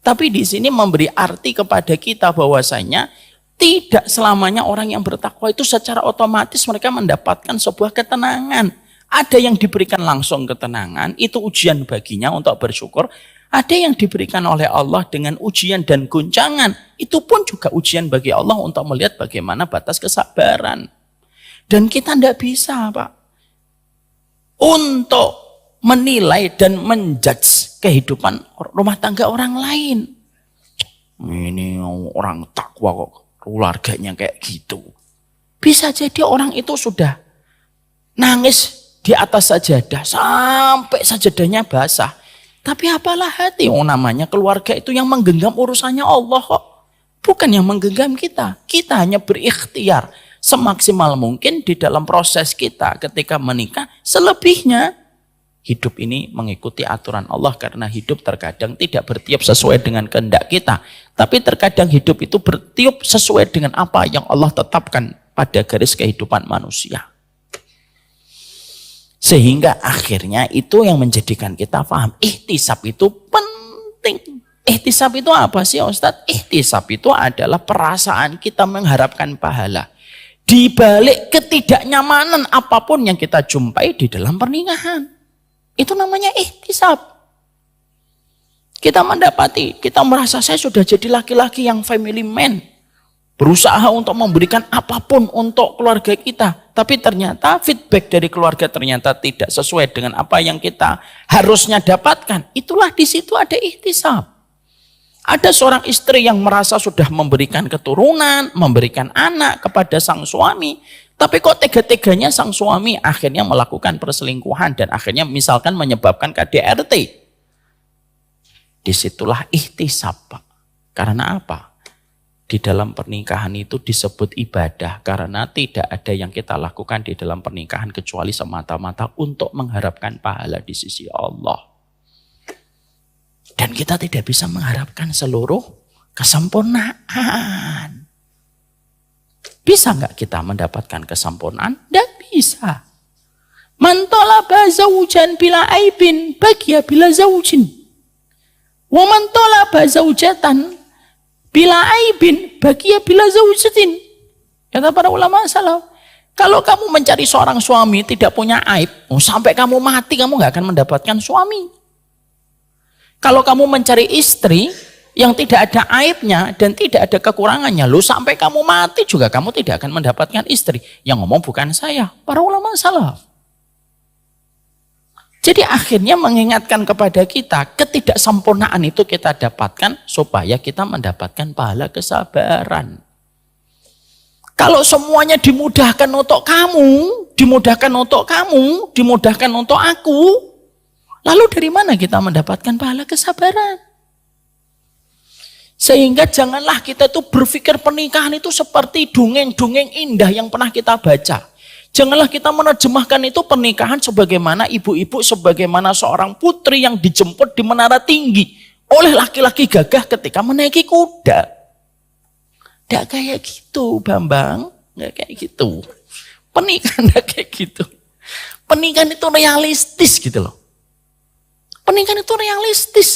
Tapi di sini memberi arti kepada kita bahwasanya tidak selamanya orang yang bertakwa itu secara otomatis mereka mendapatkan sebuah ketenangan. Ada yang diberikan langsung ketenangan, itu ujian baginya untuk bersyukur. Ada yang diberikan oleh Allah dengan ujian dan guncangan. Itu pun juga ujian bagi Allah untuk melihat bagaimana batas kesabaran. Dan kita tidak bisa, Pak, untuk menilai dan menjudge kehidupan rumah tangga orang lain. Ini orang takwa kok, keluarganya kayak gitu. Bisa jadi orang itu sudah nangis di atas sajadah sampai sajadahnya basah. Tapi apalah hati, namanya keluarga itu yang menggenggam urusannya Allah kok. Bukan yang menggenggam kita. Kita hanya berikhtiar semaksimal mungkin di dalam proses kita ketika menikah. Selebihnya hidup ini mengikuti aturan Allah karena hidup terkadang tidak bertiup sesuai dengan kehendak kita. Tapi terkadang hidup itu bertiup sesuai dengan apa yang Allah tetapkan pada garis kehidupan manusia. Sehingga akhirnya itu yang menjadikan kita paham. Ihtisab itu penting. Ihtisab itu apa sih Ustadz? Ihtisab itu adalah perasaan kita mengharapkan pahala. Di balik ketidaknyamanan apapun yang kita jumpai di dalam pernikahan. Itu namanya ihtisab. Kita mendapati, kita merasa saya sudah jadi laki-laki yang family man. Berusaha untuk memberikan apapun untuk keluarga kita. Tapi ternyata feedback dari keluarga ternyata tidak sesuai dengan apa yang kita harusnya dapatkan. Itulah di situ ada ihtisab. Ada seorang istri yang merasa sudah memberikan keturunan, memberikan anak kepada sang suami. Tapi kok tega-teganya sang suami akhirnya melakukan perselingkuhan dan akhirnya misalkan menyebabkan KDRT. Disitulah ihtisab, Pak. Karena apa? Di dalam pernikahan itu disebut ibadah karena tidak ada yang kita lakukan di dalam pernikahan kecuali semata-mata untuk mengharapkan pahala di sisi Allah. Dan kita tidak bisa mengharapkan seluruh kesempurnaan. Bisa nggak kita mendapatkan kesempurnaan? Tidak bisa. Man talaba zawjan bila aibin bagia bila zawjin. Wa man talaba zawjatan bila aibin bagia bila zawjatin. Kata para ulama salaf, kalau kamu mencari seorang suami tidak punya aib, sampai kamu mati kamu nggak akan mendapatkan suami. Kalau kamu mencari istri yang tidak ada aibnya dan tidak ada kekurangannya, sampai kamu mati juga kamu tidak akan mendapatkan istri. Yang ngomong bukan saya, para ulama salaf. Jadi akhirnya mengingatkan kepada kita, ketidaksempurnaan itu kita dapatkan supaya kita mendapatkan pahala kesabaran. Kalau semuanya dimudahkan untuk kamu, dimudahkan untuk kamu, dimudahkan untuk aku, lalu dari mana kita mendapatkan pahala kesabaran? Sehingga janganlah kita itu berpikir pernikahan itu seperti dongeng-dongeng indah yang pernah kita baca. Janganlah kita menerjemahkan itu pernikahan sebagaimana ibu-ibu, sebagaimana seorang putri yang dijemput di menara tinggi oleh laki-laki gagah ketika menaiki kuda. Tidak kayak gitu, Bambang. Tidak kayak gitu. Pernikahan tidak kayak gitu. Pernikahan itu realistis gitu loh. Pernikahan itu realistis.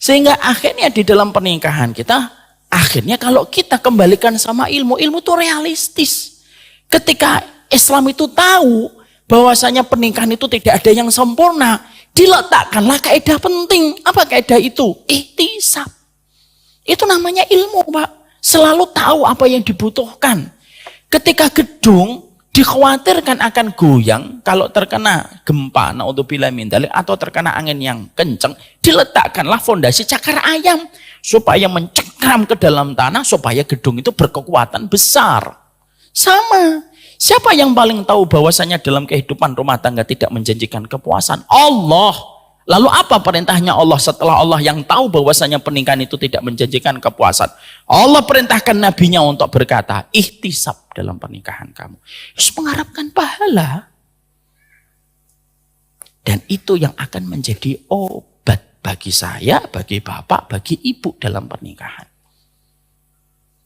Sehingga akhirnya di dalam pernikahan kita, akhirnya kalau kita kembalikan sama ilmu itu realistis. Ketika Islam itu tahu bahwasanya pernikahan itu tidak ada yang sempurna, diletakkanlah kaidah penting. Apa kaidah itu? Ihtisab. Itu namanya ilmu, Pak. Selalu tahu apa yang dibutuhkan. Ketika gedung dikhawatirkan akan goyang kalau terkena gempa, naudzubillah min dzalik, atau terkena angin yang kencang, diletakkanlah fondasi cakar ayam supaya mencengkram ke dalam tanah supaya gedung itu berkekuatan besar. Sama. Siapa yang paling tahu bahwasanya dalam kehidupan rumah tangga tidak menjanjikan kepuasan? Allah. Lalu apa perintahnya Allah setelah Allah yang tahu bahwasanya pernikahan itu tidak menjanjikan kepuasan? Allah perintahkan nabinya untuk berkata, ihtisab dalam pernikahan kamu. Harus mengharapkan pahala. Dan itu yang akan menjadi obat bagi saya, bagi bapak, bagi ibu dalam pernikahan.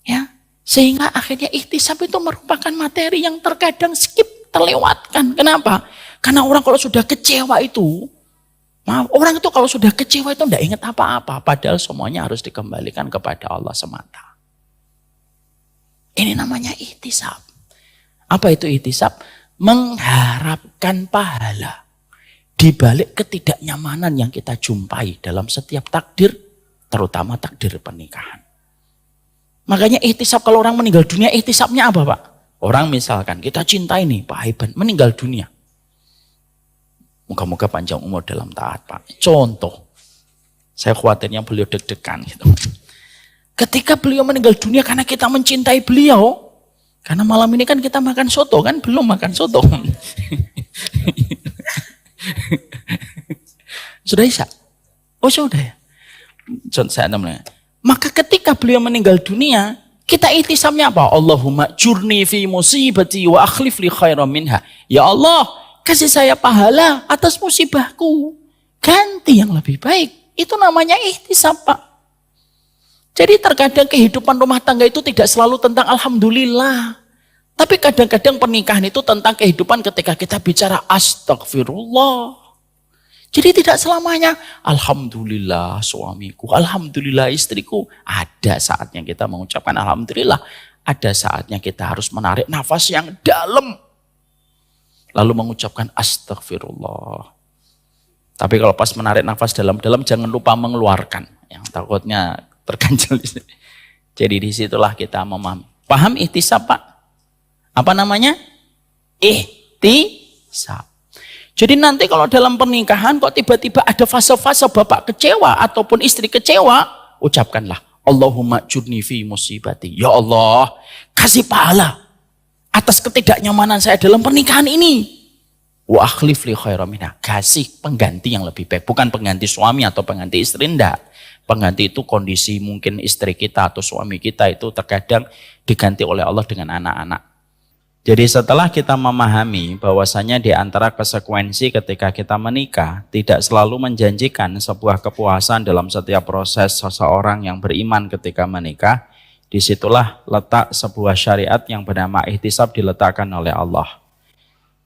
Ya, sehingga akhirnya ihtisab itu merupakan materi yang terkadang skip, terlewatkan. Kenapa? Karena orang kalau sudah kecewa itu, orang itu kalau sudah kecewa itu tidak ingat apa-apa. Padahal semuanya harus dikembalikan kepada Allah semata. Ini namanya ihtisab. Apa itu ihtisab? Mengharapkan pahala. Di balik ketidaknyamanan yang kita jumpai dalam setiap takdir, terutama takdir pernikahan. Makanya ihtisab kalau orang meninggal dunia, ihtisabnya apa, Pak? Orang misalkan kita cintai nih Pak Haiban, meninggal dunia. Moga-moga panjang umur dalam taat, Pak. Contoh, saya khawatirnya beliau deg-degan gitu. Ketika beliau meninggal dunia karena kita mencintai beliau, karena malam ini kan kita makan soto kan, belum makan soto. Sudah Isya? Oh sudah ya. Saya namanya. Maka ketika beliau meninggal dunia, kita ihtisamnya apa? Allahumma jurni fi musibati wa akhlif li khairan minha. Ya Allah, kasih saya pahala atas musibahku. Ganti yang lebih baik. Itu namanya ihtisab, Pak. Jadi terkadang kehidupan rumah tangga itu tidak selalu tentang alhamdulillah. Tapi kadang-kadang pernikahan itu tentang kehidupan ketika kita bicara astagfirullah. Jadi tidak selamanya alhamdulillah suamiku, alhamdulillah istriku. Ada saatnya kita mengucapkan alhamdulillah. Ada saatnya kita harus menarik nafas yang dalam. Lalu mengucapkan astagfirullah. Tapi kalau pas menarik nafas dalam-dalam jangan lupa mengeluarkan. Yang takutnya terganjal. Jadi disitulah kita memahami. Paham ihtisab, Pak? Apa namanya? Ihtisab. Jadi nanti kalau dalam pernikahan kok tiba-tiba ada fase-fase bapak kecewa ataupun istri kecewa, ucapkanlah Allahumma jurni fi musibati. Ya Allah, kasih pahala atas ketidaknyamanan saya dalam pernikahan ini. Wa akhlif li khairan minha. Kasih pengganti yang lebih baik. Bukan pengganti suami atau pengganti istri, enggak. Pengganti itu kondisi mungkin istri kita atau suami kita itu terkadang diganti oleh Allah dengan anak-anak. Jadi setelah kita memahami bahwasanya di antara konsekuensi ketika kita menikah tidak selalu menjanjikan sebuah kepuasan dalam setiap proses seseorang yang beriman ketika menikah, Disitulah letak sebuah syariat yang bernama ihtisab diletakkan oleh Allah.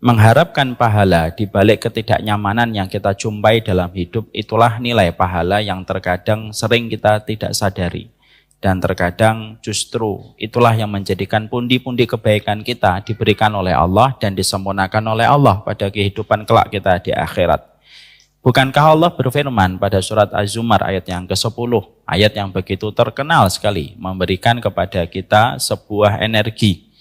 Mengharapkan pahala di balik ketidaknyamanan yang kita jumpai dalam hidup, itulah nilai pahala yang terkadang sering kita tidak sadari. Dan terkadang justru itulah yang menjadikan pundi-pundi kebaikan kita diberikan oleh Allah dan disempurnakan oleh Allah pada kehidupan kelak kita di akhirat. Bukankah Allah berfirman pada surat Az-Zumar ayat yang ke-10, ayat yang begitu terkenal sekali, memberikan kepada kita sebuah energi.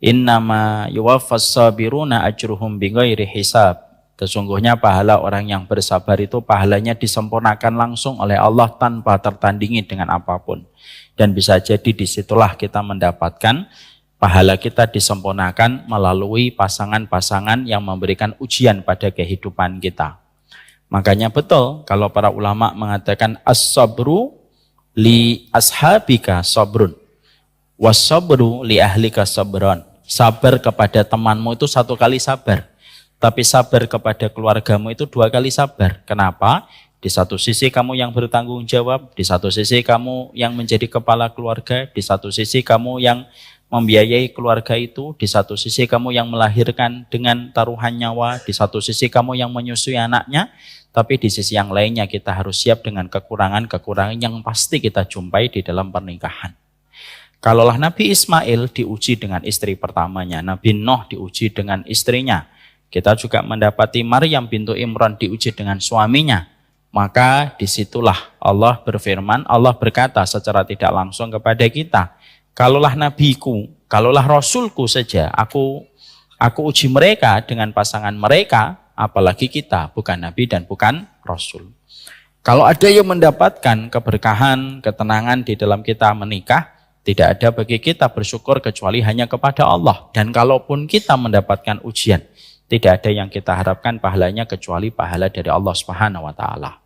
Innama yuwaffas sabiruna ajruhum bighairi hisab. Sesungguhnya pahala orang yang bersabar itu pahalanya disempurnakan langsung oleh Allah tanpa tertandingi dengan apapun. Dan bisa jadi disitulah kita mendapatkan pahala kita disempurnakan melalui pasangan-pasangan yang memberikan ujian pada kehidupan kita. Makanya betul kalau para ulama mengatakan as-sabru li ashabika sabrun, was-sabru li ahlika sabron. Sabar kepada temanmu itu 1 kali sabar, tapi sabar kepada keluargamu itu 2 kali sabar. Kenapa? Di satu sisi kamu yang bertanggung jawab, di satu sisi kamu yang menjadi kepala keluarga, di satu sisi kamu yang membiayai keluarga itu, di satu sisi kamu yang melahirkan dengan taruhan nyawa, di satu sisi kamu yang menyusui anaknya, tapi di sisi yang lainnya kita harus siap dengan kekurangan-kekurangan yang pasti kita jumpai di dalam pernikahan. Kalaulah Nabi Ismail diuji dengan istri pertamanya, Nabi Nuh diuji dengan istrinya, kita juga mendapati Maryam bintu Imran diuji dengan suaminya, maka disitulah Allah berfirman, Allah berkata secara tidak langsung kepada kita, kalaulah nabiku, kalaulah rasulku saja, aku uji mereka dengan pasangan mereka, apalagi kita, bukan nabi dan bukan rasul. Kalau ada yang mendapatkan keberkahan, ketenangan di dalam kita menikah, tidak ada bagi kita bersyukur kecuali hanya kepada Allah. Dan kalaupun kita mendapatkan ujian, tidak ada yang kita harapkan pahalanya kecuali pahala dari Allah Subhanahu wa taala.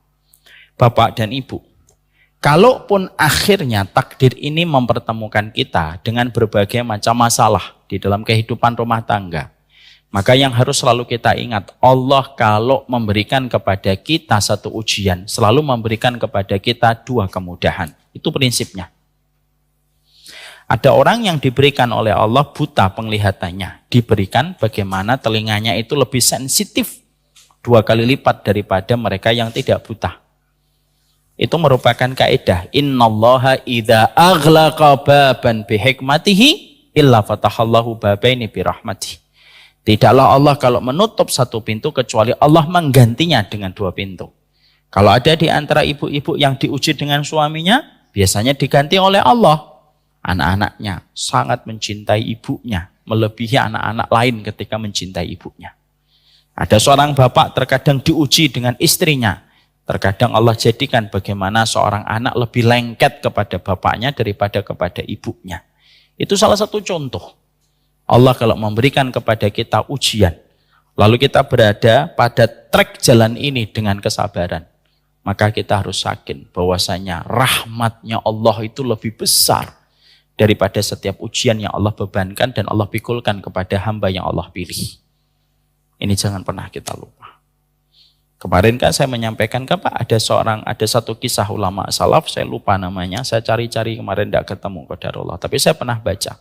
Bapak dan Ibu, kalaupun akhirnya takdir ini mempertemukan kita dengan berbagai macam masalah di dalam kehidupan rumah tangga, maka yang harus selalu kita ingat, Allah kalau memberikan kepada kita satu ujian, selalu memberikan kepada kita 2 kemudahan. Itu prinsipnya. Ada orang yang diberikan oleh Allah buta penglihatannya, diberikan bagaimana telinganya itu lebih sensitif 2 kali lipat daripada mereka yang tidak buta. Itu merupakan kaidah, innallaha idza aghlaqa baban bihikmatihi illa fatahallahu babaini birahmatihi. Tidaklah Allah kalau menutup satu pintu kecuali Allah menggantinya dengan 2 pintu. Kalau ada di antara ibu-ibu yang diuji dengan suaminya, biasanya diganti oleh Allah. Anak-anaknya sangat mencintai ibunya, melebihi anak-anak lain ketika mencintai ibunya. Ada seorang bapak terkadang diuji dengan istrinya. Terkadang Allah jadikan bagaimana seorang anak lebih lengket kepada bapaknya daripada kepada ibunya. Itu salah satu contoh. Allah kalau memberikan kepada kita ujian, lalu kita berada pada trek jalan ini dengan kesabaran, maka kita harus yakin bahwasanya rahmatnya Allah itu lebih besar daripada setiap ujian yang Allah bebankan dan Allah pikulkan kepada hamba yang Allah pilih. Ini jangan pernah kita lupa. Kemarin kan saya menyampaikan ada satu kisah ulama salaf, saya lupa namanya, saya cari-cari kemarin tidak ketemu qadarullah, tapi saya pernah baca.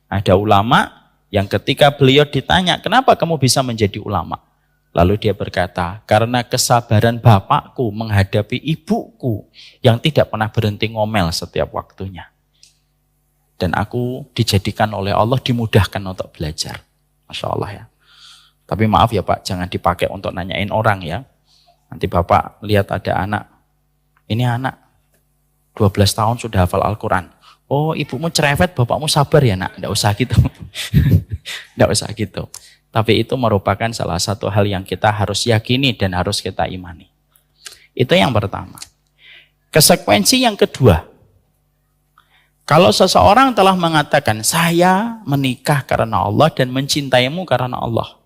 Ada ulama yang ketika beliau ditanya, kenapa kamu bisa menjadi ulama? Lalu dia berkata, karena kesabaran bapakku menghadapi ibuku yang tidak pernah berhenti ngomel setiap waktunya. Dan aku dijadikan oleh Allah, dimudahkan untuk belajar. Masya Allah ya. Tapi maaf ya Pak, jangan dipakai untuk nanyain orang ya. Nanti Bapak lihat ada anak, ini anak 12 tahun sudah hafal Al-Quran. Oh ibumu cerewet, bapakmu sabar ya nak. Tidak usah gitu. Tidak usah gitu. Tapi itu merupakan salah satu hal yang kita harus yakini dan harus kita imani. Itu yang pertama. Konsekuensi yang kedua, kalau seseorang telah mengatakan, saya menikah karena Allah dan mencintaimu karena Allah.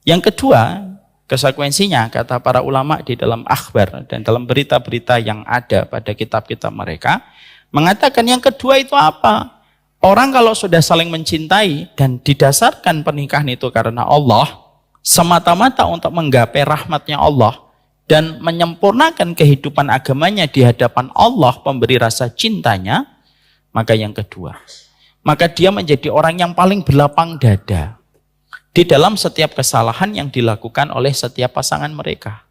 Yang kedua, konsekuensinya kata para ulama di dalam akhbar dan dalam berita-berita yang ada pada kitab-kitab mereka, mengatakan yang kedua itu apa? Orang kalau sudah saling mencintai dan didasarkan pernikahan itu karena Allah, semata-mata untuk menggapai rahmatnya Allah dan menyempurnakan kehidupan agamanya di hadapan Allah, pemberi rasa cintanya, Maka yang kedua, maka dia menjadi orang yang paling berlapang dada di dalam setiap kesalahan yang dilakukan oleh setiap pasangan mereka.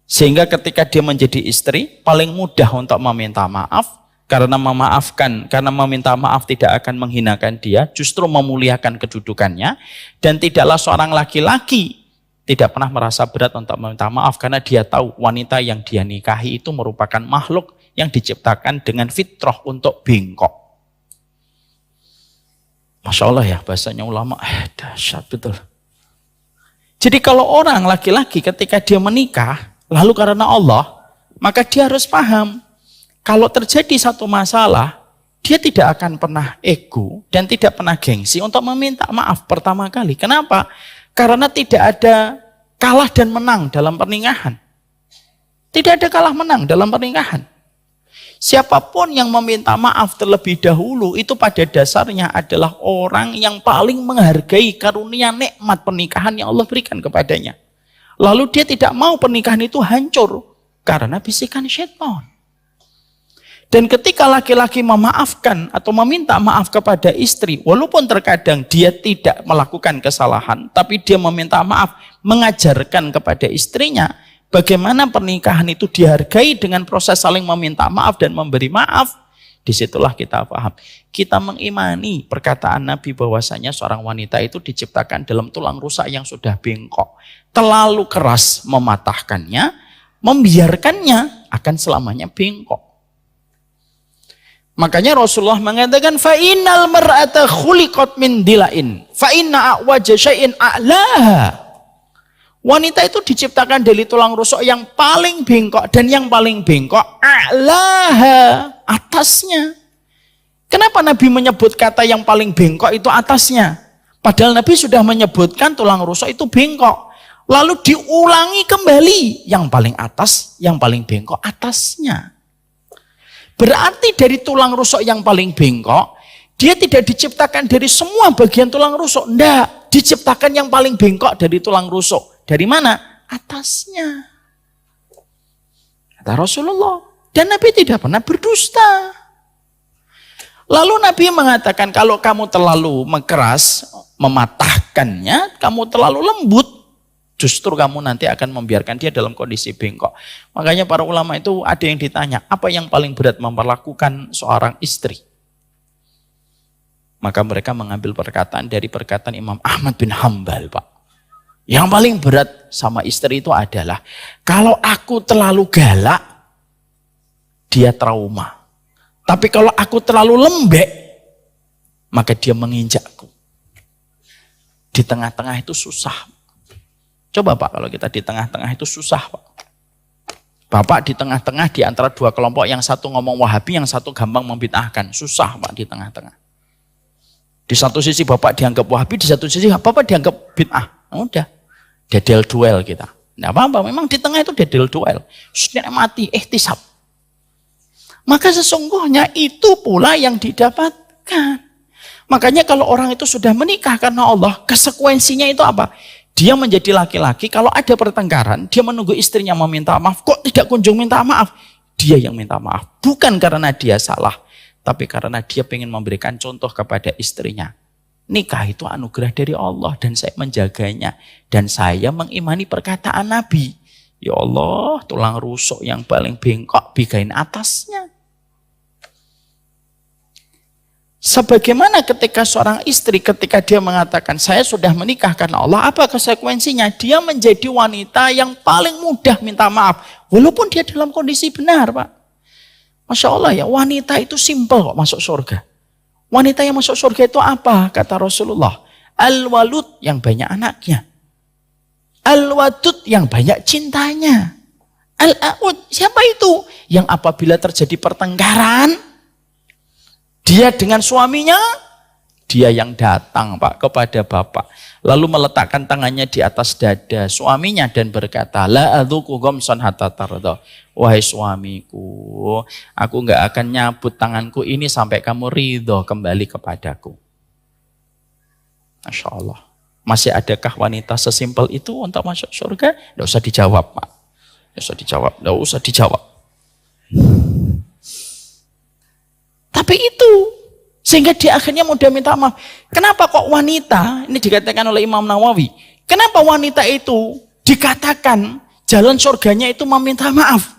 Sehingga ketika dia menjadi istri, paling mudah untuk meminta maaf, karena memaafkan, karena meminta maaf tidak akan menghinakan dia, justru memuliakan kedudukannya, dan tidaklah seorang laki-laki tidak pernah merasa berat untuk meminta maaf, karena dia tahu wanita yang dia nikahi itu merupakan makhluk yang diciptakan dengan fitrah untuk bengkok. Masya Allah ya, bahasanya ulama, dahsyat betul. Jadi kalau orang laki-laki ketika dia menikah, lalu karena Allah, maka dia harus paham, kalau terjadi satu masalah, dia tidak akan pernah ego dan tidak pernah gengsi untuk meminta maaf pertama kali. Kenapa? Karena tidak ada kalah dan menang dalam pernikahan. Tidak ada kalah menang dalam pernikahan. Siapapun yang meminta maaf terlebih dahulu itu pada dasarnya adalah orang yang paling menghargai karunia nikmat pernikahan yang Allah berikan kepadanya. Lalu dia tidak mau pernikahan itu hancur karena bisikan syaitan. Dan ketika laki-laki memaafkan atau meminta maaf kepada istri, walaupun terkadang dia tidak melakukan kesalahan, tapi dia meminta maaf, mengajarkan kepada istrinya bagaimana pernikahan itu dihargai dengan proses saling meminta maaf dan memberi maaf. Disitulah kita paham. Kita mengimani perkataan Nabi bahwasanya seorang wanita itu diciptakan dalam tulang rusuk yang sudah bengkok. Terlalu keras mematahkannya, membiarkannya akan selamanya bengkok. Makanya Rasulullah mengatakan fa innal mar'ata khuliqat min dilain fa inna a'waja syai'in a'laha. Wanita itu diciptakan dari tulang rusuk yang paling bengkok, dan yang paling bengkok a'laha, atasnya. Kenapa Nabi menyebut kata yang paling bengkok itu atasnya? Padahal Nabi sudah menyebutkan tulang rusuk itu bengkok. Lalu diulangi kembali, yang paling atas, yang paling bengkok atasnya. Berarti dari tulang rusuk yang paling bengkok, dia tidak diciptakan dari semua bagian tulang rusuk. Enggak, diciptakan yang paling bengkok dari tulang rusuk. Dari mana? Atasnya. Kata Rasulullah. Dan Nabi tidak pernah berdusta. Lalu Nabi mengatakan, kalau kamu terlalu keras mematahkannya, kamu terlalu lembut, justru kamu nanti akan membiarkan dia dalam kondisi bengkok. Makanya para ulama itu ada yang ditanya, apa yang paling berat memperlakukan seorang istri? Maka mereka mengambil perkataan dari perkataan Imam Ahmad bin Hambal, Pak. Yang paling berat sama istri itu adalah, kalau aku terlalu galak, dia trauma. Tapi kalau aku terlalu lembek, maka dia menginjakku. Di tengah-tengah itu susah. Coba Pak, kalau kita di tengah-tengah itu susah Pak. Bapak di tengah-tengah di antara dua kelompok, yang satu ngomong Wahabi, yang satu gampang membid'ahkan. Susah Pak di tengah-tengah. Di satu sisi Bapak dianggap Wahabi, di satu sisi Bapak dianggap bid'ah. Udah, dedel duel kita. Nggak apa-apa, memang di tengah itu dedel duel. Sudah mati, ihtisab. Maka sesungguhnya itu pula yang didapatkan. Makanya kalau orang itu sudah menikah karena Allah, konsekuensinya itu apa? Dia menjadi laki-laki, kalau ada pertengkaran, dia menunggu istrinya meminta maaf, kok tidak kunjung minta maaf? Dia yang minta maaf, bukan karena dia salah, tapi karena dia ingin memberikan contoh kepada istrinya. Nikah itu anugerah dari Allah dan saya menjaganya. Dan saya mengimani perkataan Nabi. Ya Allah, tulang rusuk yang paling bengkok, bigain atasnya. Sebagaimana ketika seorang istri, ketika dia mengatakan, saya sudah menikah karena Allah, apa konsekuensinya? Dia menjadi wanita yang paling mudah minta maaf. Walaupun dia dalam kondisi benar, Pak. Masya Allah ya, wanita itu simpel kok masuk surga. Wanita yang masuk surga itu apa? Kata Rasulullah, al-walud yang banyak anaknya. Al-wadud yang banyak cintanya. Al-a'ud, siapa itu? Yang apabila terjadi pertengkaran, dia dengan suaminya, dia yang datang Pak kepada Bapak. Lalu meletakkan tangannya di atas dada suaminya dan berkata, la adzuku ghamsan hatta tarda. Wahai suamiku, aku enggak akan nyabut tanganku ini sampai kamu ridho kembali kepadaku. Masya Allah. Masih adakah wanita sesimpel itu untuk masuk surga? Tidak usah dijawab Pak. Tidak usah dijawab. Tidak usah dijawab. Tapi itu sehingga dia akhirnya mudah minta maaf. Kenapa kok wanita, ini dikatakan oleh Imam Nawawi, kenapa wanita itu dikatakan jalan surganya itu meminta maaf?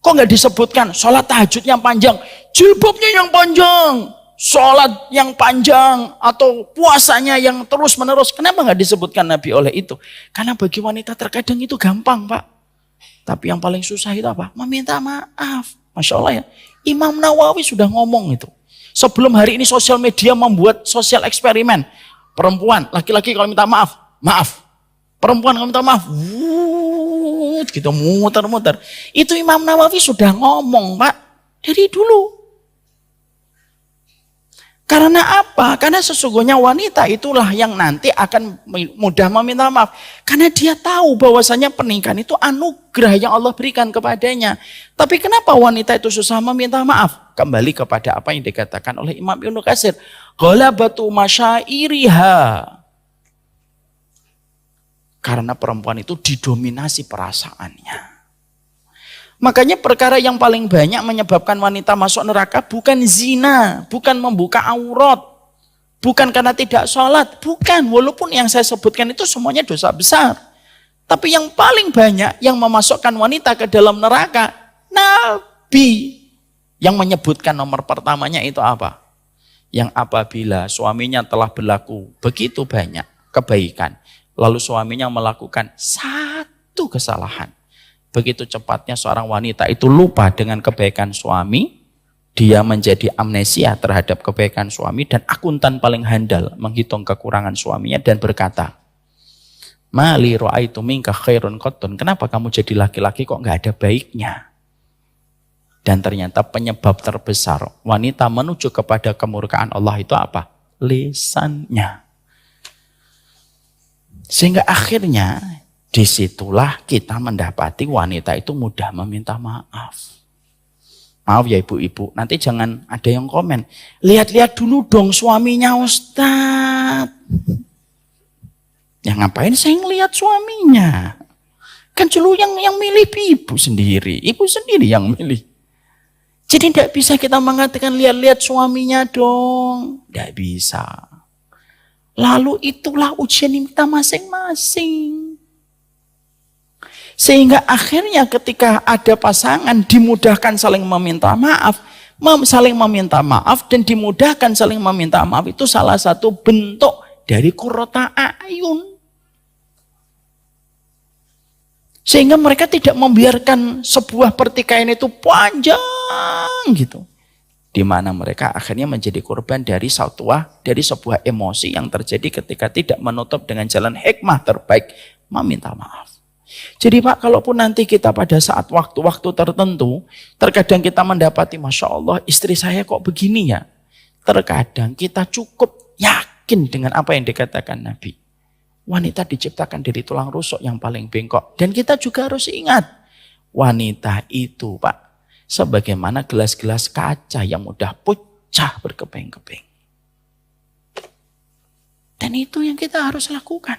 Kok nggak disebutkan sholat tahajudnya panjang, jilbabnya yang panjang, sholat yang panjang, atau puasanya yang terus menerus? Kenapa nggak disebutkan Nabi oleh itu? Karena bagi wanita terkadang itu gampang, Pak. Tapi yang paling susah itu apa? Meminta maaf. Masya Allah ya. Imam Nawawi sudah ngomong itu. Sebelum hari ini sosial media membuat sosial eksperimen. Perempuan, laki-laki kalau minta maaf, maaf. Perempuan kalau minta maaf, gitu muter-muter. Itu Imam Nawawi sudah ngomong, Pak, dari dulu. Karena apa? Karena sesungguhnya wanita itulah yang nanti akan mudah meminta maaf. Karena dia tahu bahwasanya pernikahan itu anugerah yang Allah berikan kepadanya. Tapi kenapa wanita itu susah meminta maaf? Kembali kepada apa yang dikatakan oleh Imam Ibnu Katsir. Ghalabatu masyairiha. Karena perempuan itu didominasi perasaannya. Makanya perkara yang paling banyak menyebabkan wanita masuk neraka bukan zina, bukan membuka aurat, bukan karena tidak sholat, bukan. Walaupun yang saya sebutkan itu semuanya dosa besar. Tapi yang paling banyak yang memasukkan wanita ke dalam neraka, Nabi yang menyebutkan nomor pertamanya itu apa? Yang apabila suaminya telah berlaku begitu banyak kebaikan, lalu suaminya melakukan satu kesalahan. Begitu cepatnya seorang wanita itu lupa dengan kebaikan suami, dia menjadi amnesia terhadap kebaikan suami dan akuntan paling handal menghitung kekurangan suaminya dan berkata, Mali ra'aitu minka khairun qattun. Kenapa kamu jadi laki-laki kok nggak ada baiknya? Dan ternyata penyebab terbesar wanita menuju kepada kemurkaan Allah itu apa? Lisannya. Sehingga akhirnya disitulah kita mendapati wanita itu mudah meminta maaf. Maaf ya ibu-ibu, nanti jangan ada yang komen. Lihat-lihat dulu dong suaminya Ustadz. Ya ngapain saya ngelihat suaminya? Kan dulu yang milih ibu sendiri yang milih. Jadi tidak bisa kita mengatakan lihat-lihat suaminya dong. Tidak bisa. Lalu itulah ujian kita masing-masing. Sehingga akhirnya ketika ada pasangan dimudahkan saling meminta maaf, dan dimudahkan saling meminta maaf itu salah satu bentuk dari qurrata a'yun. Sehingga mereka tidak membiarkan sebuah pertikaian itu panjang gitu. Di mana mereka akhirnya menjadi korban dari sebuah emosi yang terjadi ketika tidak menutup dengan jalan hikmah terbaik meminta maaf. Jadi Pak, kalaupun nanti kita pada saat waktu-waktu tertentu, terkadang kita mendapati, Masya Allah, istri saya kok begini ya. Terkadang kita cukup yakin dengan apa yang dikatakan Nabi. Wanita diciptakan dari tulang rusuk yang paling bengkok. Dan kita juga harus ingat, wanita itu Pak, sebagaimana gelas-gelas kaca yang mudah pecah berkeping-keping. Dan itu yang kita harus lakukan.